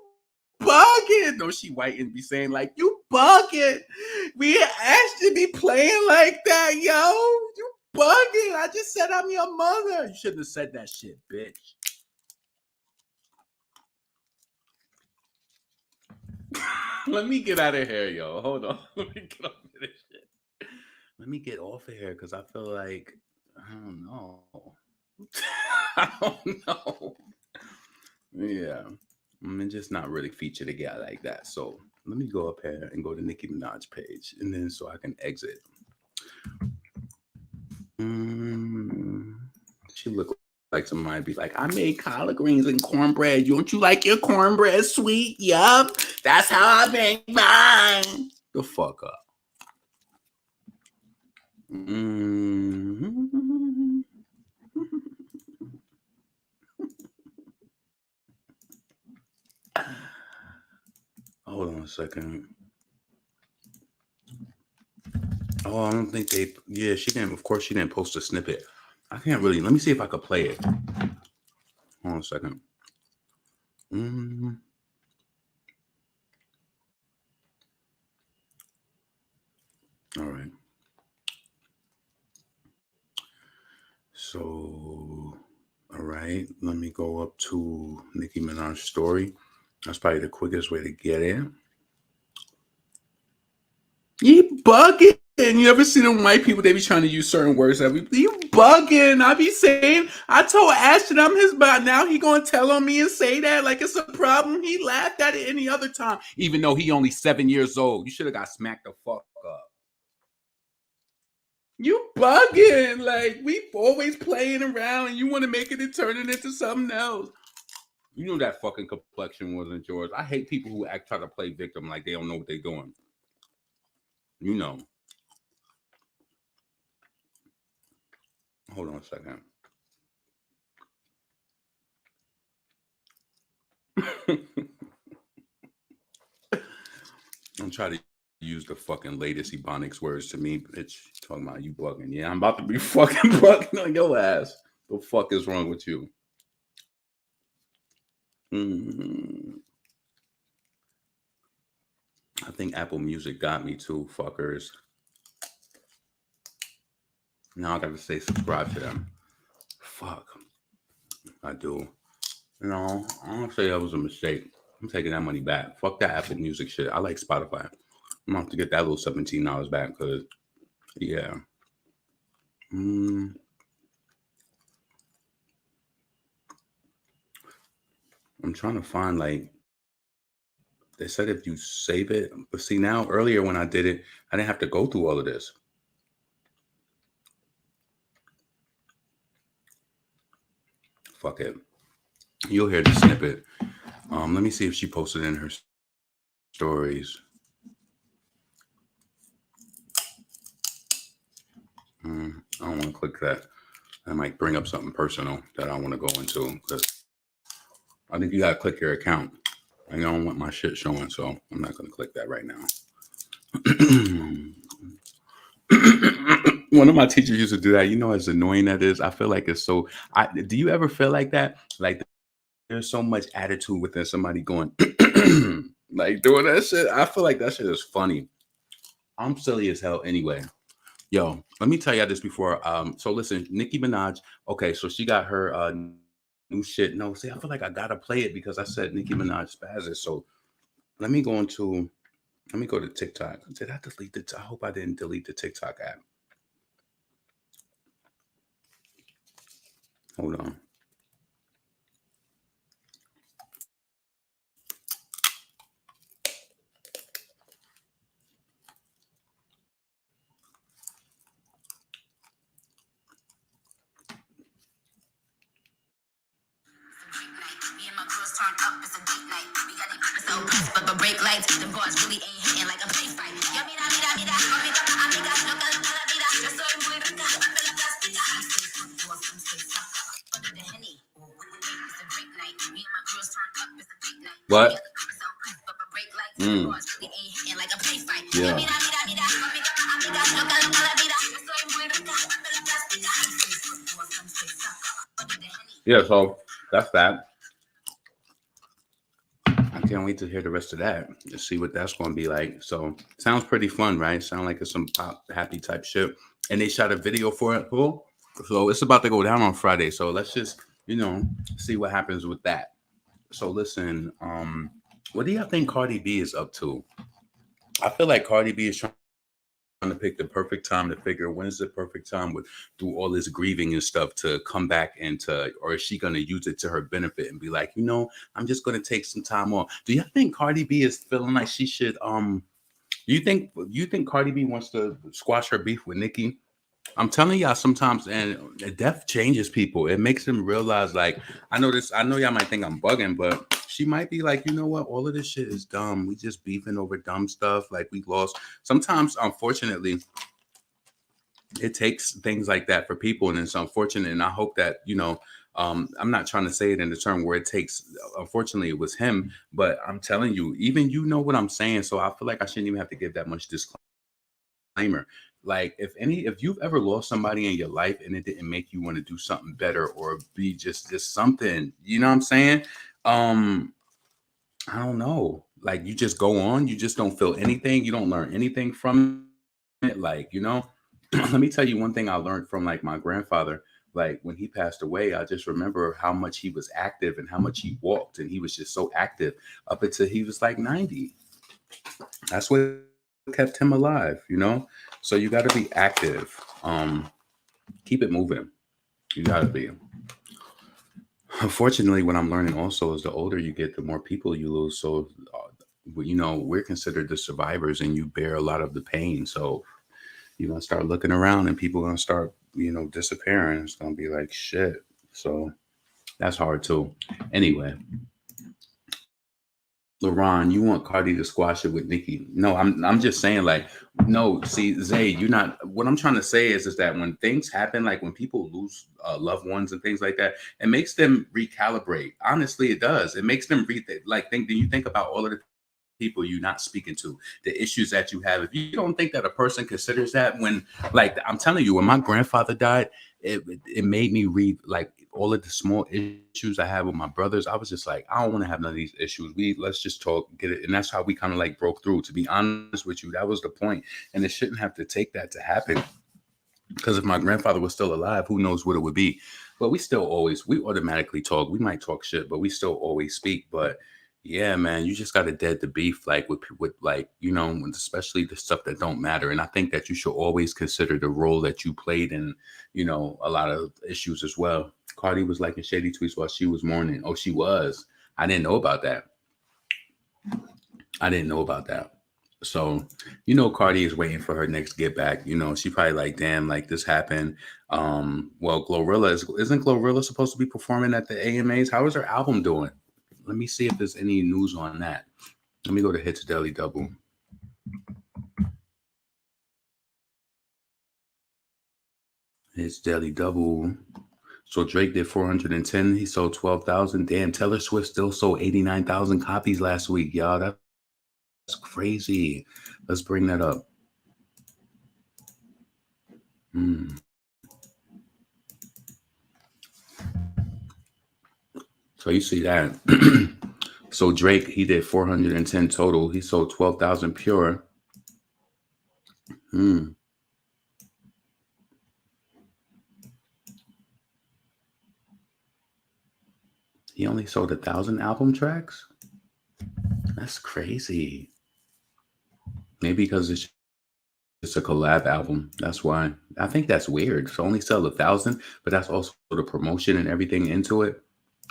bugging. No, she white and be saying like, you bugging. Me and Ashley be playing like that, yo. You bugging. I just said I'm your mother. You shouldn't have said that shit, bitch. Let me get out of here, yo. Hold on. Let me get off of this shit. Let me get off of here because I feel like, I don't know. I don't know. Yeah. I'm just not really featured a guy like that. So let me go up here and go to Nicki Minaj page. And then so I can exit. She look like somebody be like, I made collard greens and cornbread. Don't you like your cornbread sweet? Yup. That's how I make mine. The fuck up. Hold on a second. Oh, I don't think they. Yeah, she didn't. Of course, she didn't post a snippet. I can't really. Let me see if I could play it. Hold on a second. All right. So, all right. Let me go up to Nicki Minaj's story. That's probably the quickest way to get it. You bugging. You ever see them white people, they be trying to use certain words. You bugging. I be saying, I told Ashton I'm his bot. Now he gonna tell on me and say that like it's a problem. He laughed at it any other time. Even though he only 7 years old. You should have got smacked the fuck up. You bugging. Like, we always playing around and you want to make it and turn it into something else. You know that fucking complexion wasn't yours. I hate people who try to play victim like they don't know what they're doing. You know. Hold on a second. I'm trying to use the fucking latest Ebonics words to me, bitch. Talking about you bugging. Yeah, I'm about to be fucking bugging on your ass. The fuck is wrong with you? I think Apple Music got me too, fuckers. Now I gotta say subscribe to them. Fuck. I do. No, I don't say that was a mistake. I'm taking that money back. Fuck that Apple Music shit. I like Spotify. I'm gonna have to get that little $17 back because, yeah. I'm trying to find, like, they said if you save it, but see now, earlier when I did it, I didn't have to go through all of this. Fuck it. You'll hear the snippet. Let me see if she posted in her stories. I don't want to click that. I might bring up something personal that I want to go into because I think you got to click your account. I don't want my shit showing, so I'm not going to click that right now. One of my teachers used to do that. You know, as annoying that is, I feel like it's so. Do you ever feel like that? Like there's so much attitude within somebody going, like doing that shit. I feel like that shit is funny. I'm silly as hell anyway. Yo, let me tell y'all this before. So listen, Nicki Minaj. Okay, so she got her new shit. No, see, I feel like I gotta play it because I said Nicki Minaj SPAZZES. So let me go to TikTok. Did I delete it? I hope I didn't delete the TikTok app. Hold on. What? Yeah. Yeah, so that's that. I can't wait to hear the rest of that to see what that's going to be like. So sounds pretty fun, right? Sound like it's some pop happy type shit. And they shot a video for it. Cool. So it's about to go down on Friday. So let's just, see what happens with that. So listen, what do y'all think Cardi B is up to? I feel like Cardi B is trying to pick the perfect time to figure when is the perfect time with through all this grieving and stuff to come back or is she going to use it to her benefit and be like, I'm just going to take some time off. Do you think Cardi B is feeling like she should you think Cardi B wants to squash her beef with Nicki? I'm telling y'all sometimes, and death changes people. It makes them realize, like, I know y'all might think I'm bugging, but she might be like, you know what? All of this shit is dumb. We just beefing over dumb stuff. Like, we lost. Sometimes, unfortunately, it takes things like that for people, and it's unfortunate. And I hope that, I'm not trying to say it in the term where it takes, unfortunately, it was him, but I'm telling you, even what I'm saying. So I feel like I shouldn't even have to give that much disclaimer. Like if you've ever lost somebody in your life and it didn't make you want to do something better or be just something, you know what I'm saying? I don't know. Like you just go on, you just don't feel anything. You don't learn anything from it. Like, let me tell you one thing I learned from like my grandfather. Like when he passed away, I just remember how much he was active and how much he walked. And he was just so active up until he was like 90. That's what kept him alive, So you got to be active. Keep it moving. You got to be. Unfortunately, what I'm learning also is the older you get, the more people you lose. So, we're considered the survivors and you bear a lot of the pain. So you're going to start looking around and people are going to start, disappearing. It's going to be like shit. So that's hard too. Anyway. LaRon, you want Cardi to squash it with Nicki? No, I'm just saying, like, no. See, Zay, you're not. What I'm trying to say is that when things happen, like when people lose loved ones and things like that, it makes them recalibrate. Honestly, it does. It makes them think. Do you think about all of the people you're not speaking to, the issues that you have? If you don't think that a person considers that, when, like, I'm telling you, when my grandfather died, it made me read like all of the small issues I had with my brothers. I was just like, I don't want to have none of these issues. Let's just talk, get it. And that's how we kind of like broke through. To be honest with you, that was the point. And it shouldn't have to take that to happen. Because if my grandfather was still alive, who knows what it would be. But we automatically talk. We might talk shit, but we still always speak. But yeah, man, you just got to dead the beef, like with like, especially the stuff that don't matter. And I think that you should always consider the role that you played in, a lot of issues as well. Cardi was liking shady tweets while she was mourning. Oh, she was. I didn't know about that. So, Cardi is waiting for her next get back. She probably like, damn, like this happened. Well, isn't Glorilla supposed to be performing at the AMAs? How is her album doing? Let me see if there's any news on that. Let me go to Hits Daily Double. Hits Daily Double. So Drake did 410. He sold 12,000. Damn, Taylor Swift still sold 89,000 copies last week, y'all. That's crazy. Let's bring that up. So you see that. So Drake, he did 410 total. He sold 12,000 pure. He only sold 1,000 album tracks? That's crazy. Maybe because it's a collab album. That's why. I think that's weird. So only sell 1,000, but that's also the promotion and everything into it.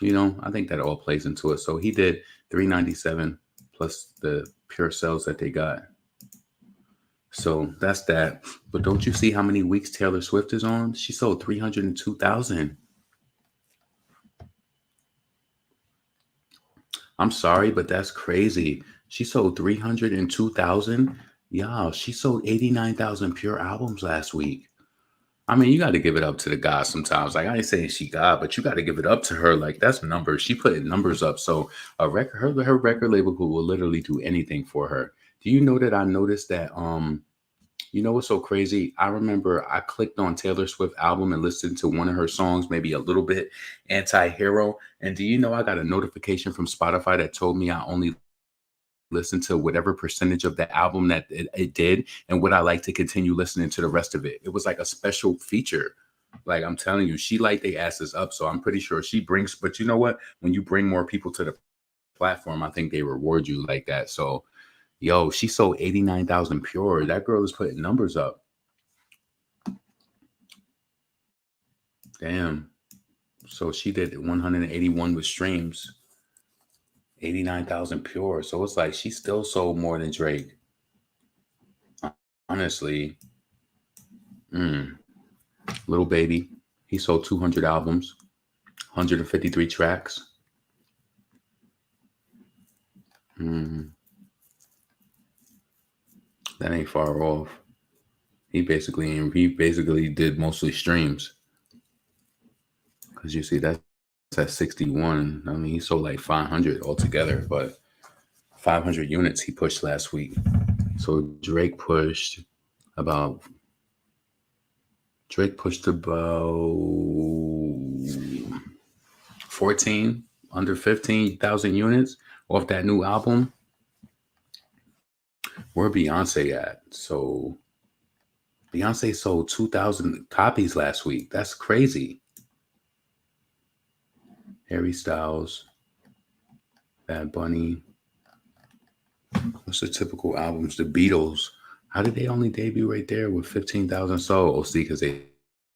I think that all plays into it. So he did 397 plus the pure sales that they got. So that's that. But don't you see how many weeks Taylor Swift is on? She sold 302,000. I'm sorry, but that's crazy. She sold 302,000. Y'all, she sold 89,000 pure albums last week. I mean, you got to give it up to the God sometimes. Like I ain't saying she God, but you got to give it up to her. Like that's numbers. She putting numbers up. So a record, her record label will literally do anything for her. Do you know that I noticed that? You know what's so crazy? I remember I clicked on Taylor Swift album and listened to one of her songs, maybe a little bit, Anti-Hero. And do you know I got a notification from Spotify that told me I only listen to whatever percentage of the album that it did, and would I like to continue listening to the rest of it? It was like a special feature. Like I'm telling you, she light they asses up. So I'm pretty sure she brings, but you know what? When you bring more people to the platform, I think they reward you like that. So yo, she sold 89,000 pure. That girl is putting numbers up. Damn. So she did 181 with streams. 89,000 pure. So it's like she still sold more than Drake. Honestly. Little Baby. He sold 200 albums. 153 tracks. That ain't far off. He basically did mostly streams. Because you see that's at 61. I mean, he sold like 500 altogether, but 500 units he pushed last week. So Drake pushed about 14, under 15,000 units off that new album. Where Beyonce at? So Beyonce sold 2,000 copies last week. That's crazy. Harry Styles, Bad Bunny. What's the typical albums? The Beatles. How did they only debut right there with 15,000 sold? Oh, see, because they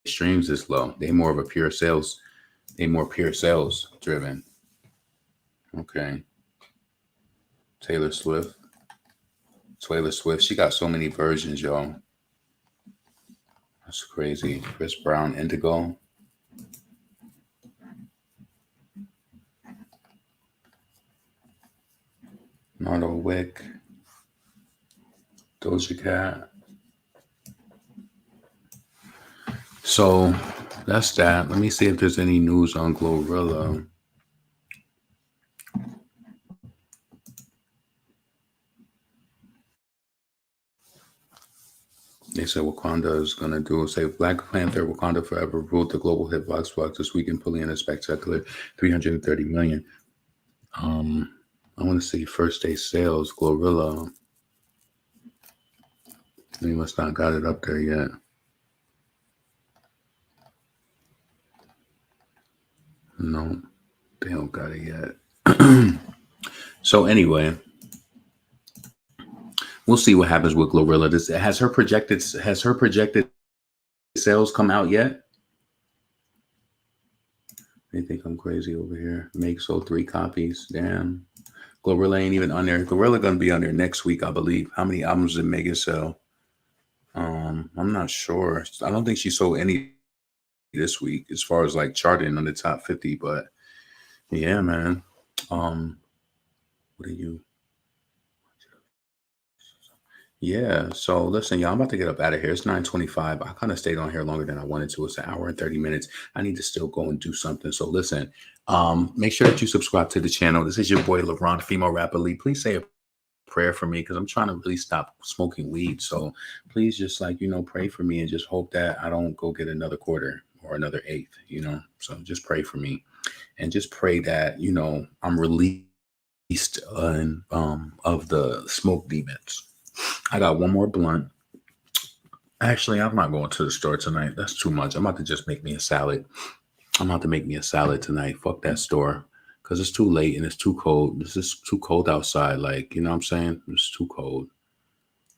streams this low. They more of a pure sales. They more pure sales driven. Okay. Taylor Swift. She got so many versions, y'all. That's crazy. Chris Brown, Indigo. Nardo Wick. Doja Cat. So that's that. Let me see if there's any news on Glorilla. They said Wakanda is going to do, say Black Panther, Wakanda Forever ruled the global hit box this weekend, pulling in a spectacular 330 million. I want to see first day sales, Glorilla. They must not got it up there yet. No, they don't got it yet. So anyway, we'll see what happens with Glorilla. Has her projected sales come out yet? They think I'm crazy over here. Make sold 3 copies. Damn. Glorilla ain't even on there. Glorilla gonna be on there next week, I believe. How many albums did Megan sell? I'm not sure. I don't think she sold any this week as far as like charting on the top 50, but yeah, man. What are you? Yeah, so listen, y'all, I'm about to get up out of here. It's 9:25. I kind of stayed on here longer than I wanted to. It's an hour and 30 minutes. I need to still go and do something. So listen, make sure that you subscribe to the channel. This is your boy, LeBron, Female Rapper Lee. Please say a prayer for me because I'm trying to really stop smoking weed. So please just pray for me and just hope that I don't go get another quarter or another eighth, So just pray for me and just pray that, I'm released of the smoke demons. I got one more blunt. Actually, I'm not going to the store tonight. That's too much. I'm about to just make me a salad. I'm about to make me a salad tonight. Fuck that store. Because it's too late and it's too cold. This is too cold outside. Like, you know what I'm saying? It's too cold.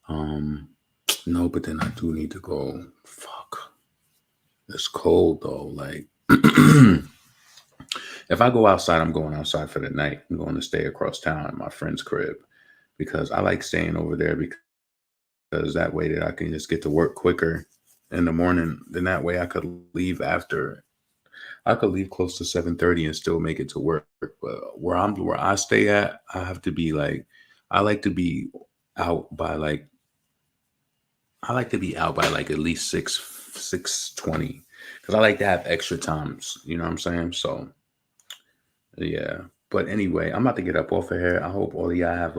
No, but then I do need to go. Fuck. It's cold though. Like, if I go outside, I'm going outside for the night. I'm going to stay across town at my friend's crib. Because I like staying over there because that way that I can just get to work quicker in the morning. Then that way I could leave close to 7:30 and still make it to work. But where I stay at, I like to be out by at least 6:15 6:20 because I like to have extra times. You know what I'm saying? So yeah. But anyway, I'm about to get up off of here. I hope all of y'all have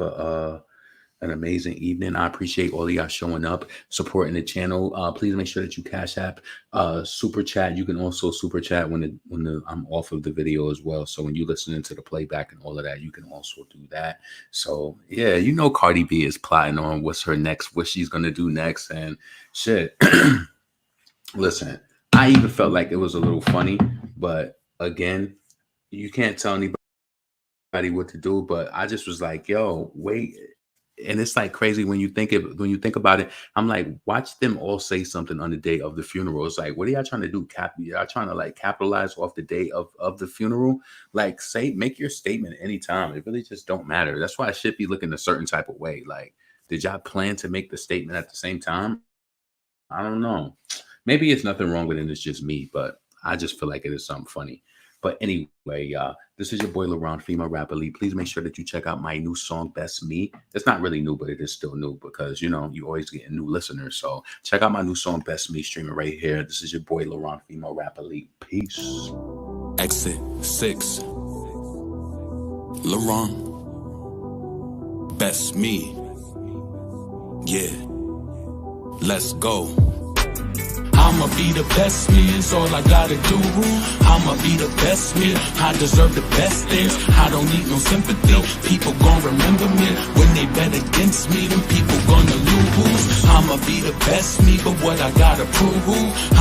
an amazing evening. I appreciate all of y'all showing up, supporting the channel. Please make sure that you cash app, super chat. You can also super chat when I'm off of the video as well. So when you listening to the playback and all of that, you can also do that. So yeah, you know Cardi B is plotting on what she's gonna do next and shit. Listen, I even felt like it was a little funny, but again, you can't tell anybody what to do. But I just was like, yo, wait. And it's like crazy when you think about it. I'm like, watch them all say something on the day of the funeral. It's like, what are y'all trying to do? Y'all trying to like capitalize off the day of the funeral? Like, make your statement anytime. It really just don't matter. That's why I should be looking a certain type of way. Like, did y'all plan to make the statement at the same time? I don't know. Maybe it's nothing wrong with it. It's just me, but I just feel like it is something funny. But anyway, this is your boy LaRon, female rap elite. Please make sure that you check out my new song, Best Me. It's not really new, but it is still new because, you know, you always get new listeners. So check out my new song, Best Me, streaming right here. This is your boy LaRon, female rap elite. Peace. Exit 6. LaRon. Best Me. Yeah. Let's go. I'ma be the best me, it's all I gotta do. I'ma be the best me, I deserve the best things. I don't need no sympathy, people gon' remember me. When they bet against me, them people gonna lose. I'ma be the best me, but what I gotta prove.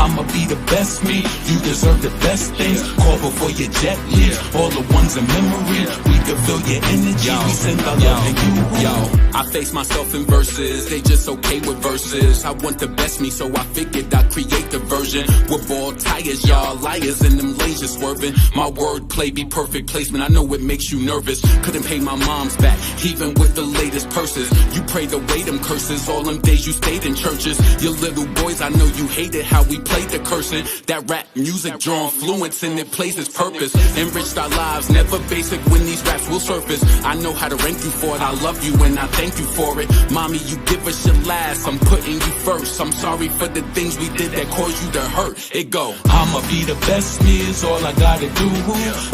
I'ma be the best me, you deserve the best things. Call before your jet leaves, all the ones in memory. We can feel your energy, we send our love to you. I face myself in verses, they just okay with verses. I want the best me, so I figured I'd create the version with bald tires, y'all liars and them lasers swerving. My wordplay be perfect placement, I know it makes you nervous. Couldn't pay my mom's back, even with the latest purses. You prayed away them curses, all them days you stayed in churches. Your little boys, I know you hated how we played the cursing. That rap music draw influence and it plays its purpose. Enriched our lives, never basic when these raps will surface. I know how to rank you for it, I love you and I thank you for it. Mommy, you give us your last, I'm putting you first. I'm sorry for the things we did that caused you to hurt. It go, I'ma be the best me, is all I gotta do.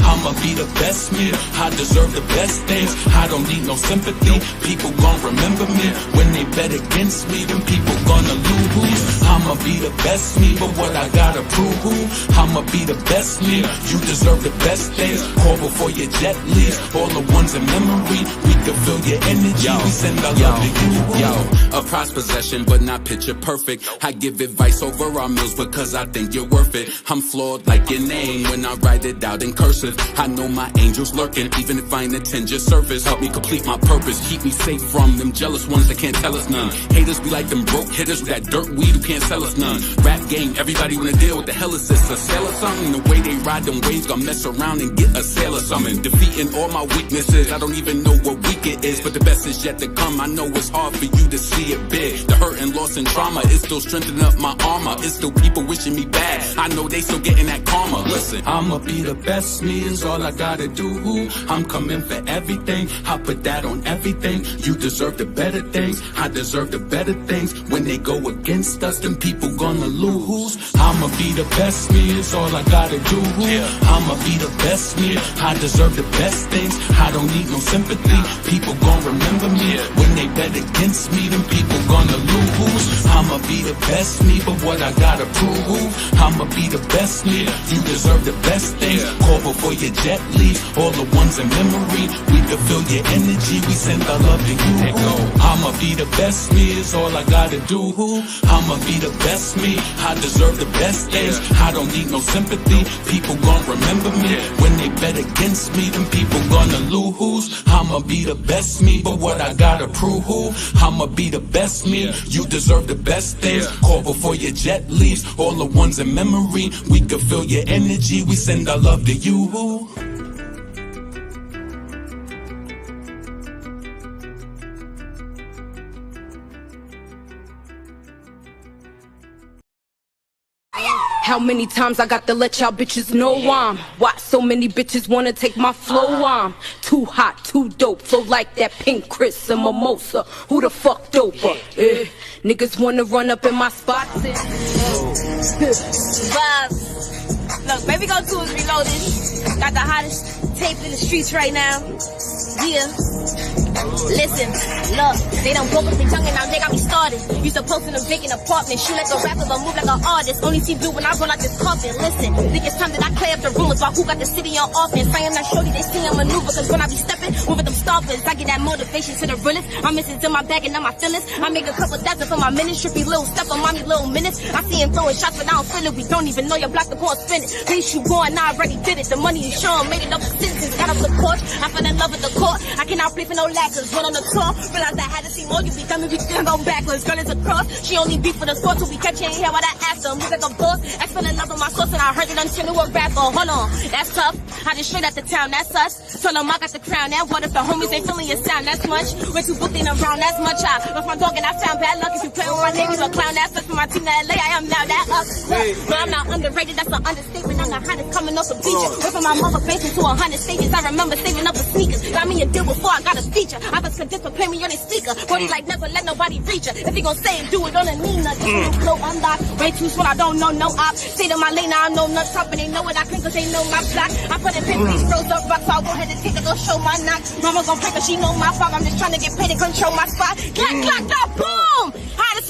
I'ma be the best me, I deserve the best things. I don't need no sympathy, people gon' remember me. When they bet against me, them people gonna lose. I'ma be the best me, but what I gotta prove. I'ma be the best me, you deserve the best things. Call before your jet leaves, all the ones in memory. We can feel your energy, we send our love to you. A prized possession, but not picture perfect. I give advice over our meals because I think you're worth it. I'm flawed like your name when I write it out in cursive. I know my angels lurking, even if I ain't attend your service. Help me complete my purpose, keep me safe from them jealous ones that can't tell us none. Haters be like them broke hitters with that dirt weed who can't sell us none. Rap game, everybody wanna deal with the hell is this, a sale or something? The way they ride them waves, gonna mess around and get a sale or something. Defeating all my weaknesses, I don't even know what week it is, but the best is yet to come. I know it's hard for you to see it big. The hurt and loss and trauma is still strengthening up my armor. It's still people wishing me bad, I know they still getting that karma. Listen, I'ma be the best me, is all I gotta do. I'm coming for everything, I put that on everything. You deserve the better things, I deserve the better things. When they go against us, them people gonna lose. I'ma be the best me, is all I gotta do. I'ma be the best me, I deserve the best things. I don't need no sympathy, people gon' remember me. When they bet against me, them people gonna lose. I'ma be the best me, but what I gotta prove. I'ma be the best me, you deserve the best things. Call before your jet leaves, all the ones in memory. We can feel your energy, we send our love to you. I'ma be the best me, is all I gotta do. I'ma be the best me, I deserve the best things. I don't need no sympathy, people gon' remember me. When they bet against me, them people gonna lose. I'ma be the best me, but what I gotta prove. I'ma be the best me, you deserve the best things. Call before your jet leaves, all the ones in memory. We can feel your energy, we send our love to you. Yeah. How many times I got to let y'all bitches know I'm why so many bitches wanna take my flow? I'm too hot, too dope, flow like that pink Chris and mimosa. Who the fuck doper? Niggas wanna run up in my spots. Vibes. Look, baby go 2 is reloaded. Got the hottest tape in the streets right now. Yeah. Listen, look, they done broke up the tongue and now they got me started. Used to post in a vacant apartment, shoot like a rapper but move like an artist. Only see blue when I run out this coffin. Listen, think it's time that I clear up the rumors about who got the city on offense. I am not shorty, they see I'm maneuver, cause when I be stepping, moving them stompers, I get that motivation to the realest. I'm missing in my bag and not my feelings. I make a couple thousand for my minutes, trippy little step on mommy little minutes. I see him throwing shots but I don't feel it. We don't even know your block the ball spin it. Please you going, I already did it. The money you show made it up for citizens. Got up the porch, I fell in love with the court. I cannot play for no lackers. Run on the tour, realize I had to see more. You be dumb, we still go backwards. Girl is a cross, she only beat for the sport. Till we catch you ain't here what I asked her. Move like a boss, I fell in love with my sauce and I heard it until a rapper. Hold on, that's tough. I just straight out the town, that's us. Tell them I got the crown. That what if the homies ain't feeling your sound? That's much. Way too booked in around, that's much. I left my dog and I found bad luck. If you play with my name, you a clown. That's us for my team to LA. I am now that up. But I'm not underrated, that's an understatement. I'm the hottest coming off the beach. Went from my mother facing to 100 stages. I remember saving up for sneakers. Got me a deal before I got a feature. I was convinced to play me on his speaker. Body like never let nobody reach her. If he gon' say it, do it on a Nina. Flow unlocked. Way too smart, I don't know no op. Stay to my lane, I know nuts up. And they know what I can cause they know my block. I put in 50 froze up rocks, so I'll go ahead and take it, go show my knock. Mama gon' break her, she know my fault. I'm just trying to get paid and control my spot. Clack, clack, clack, boom! Hottest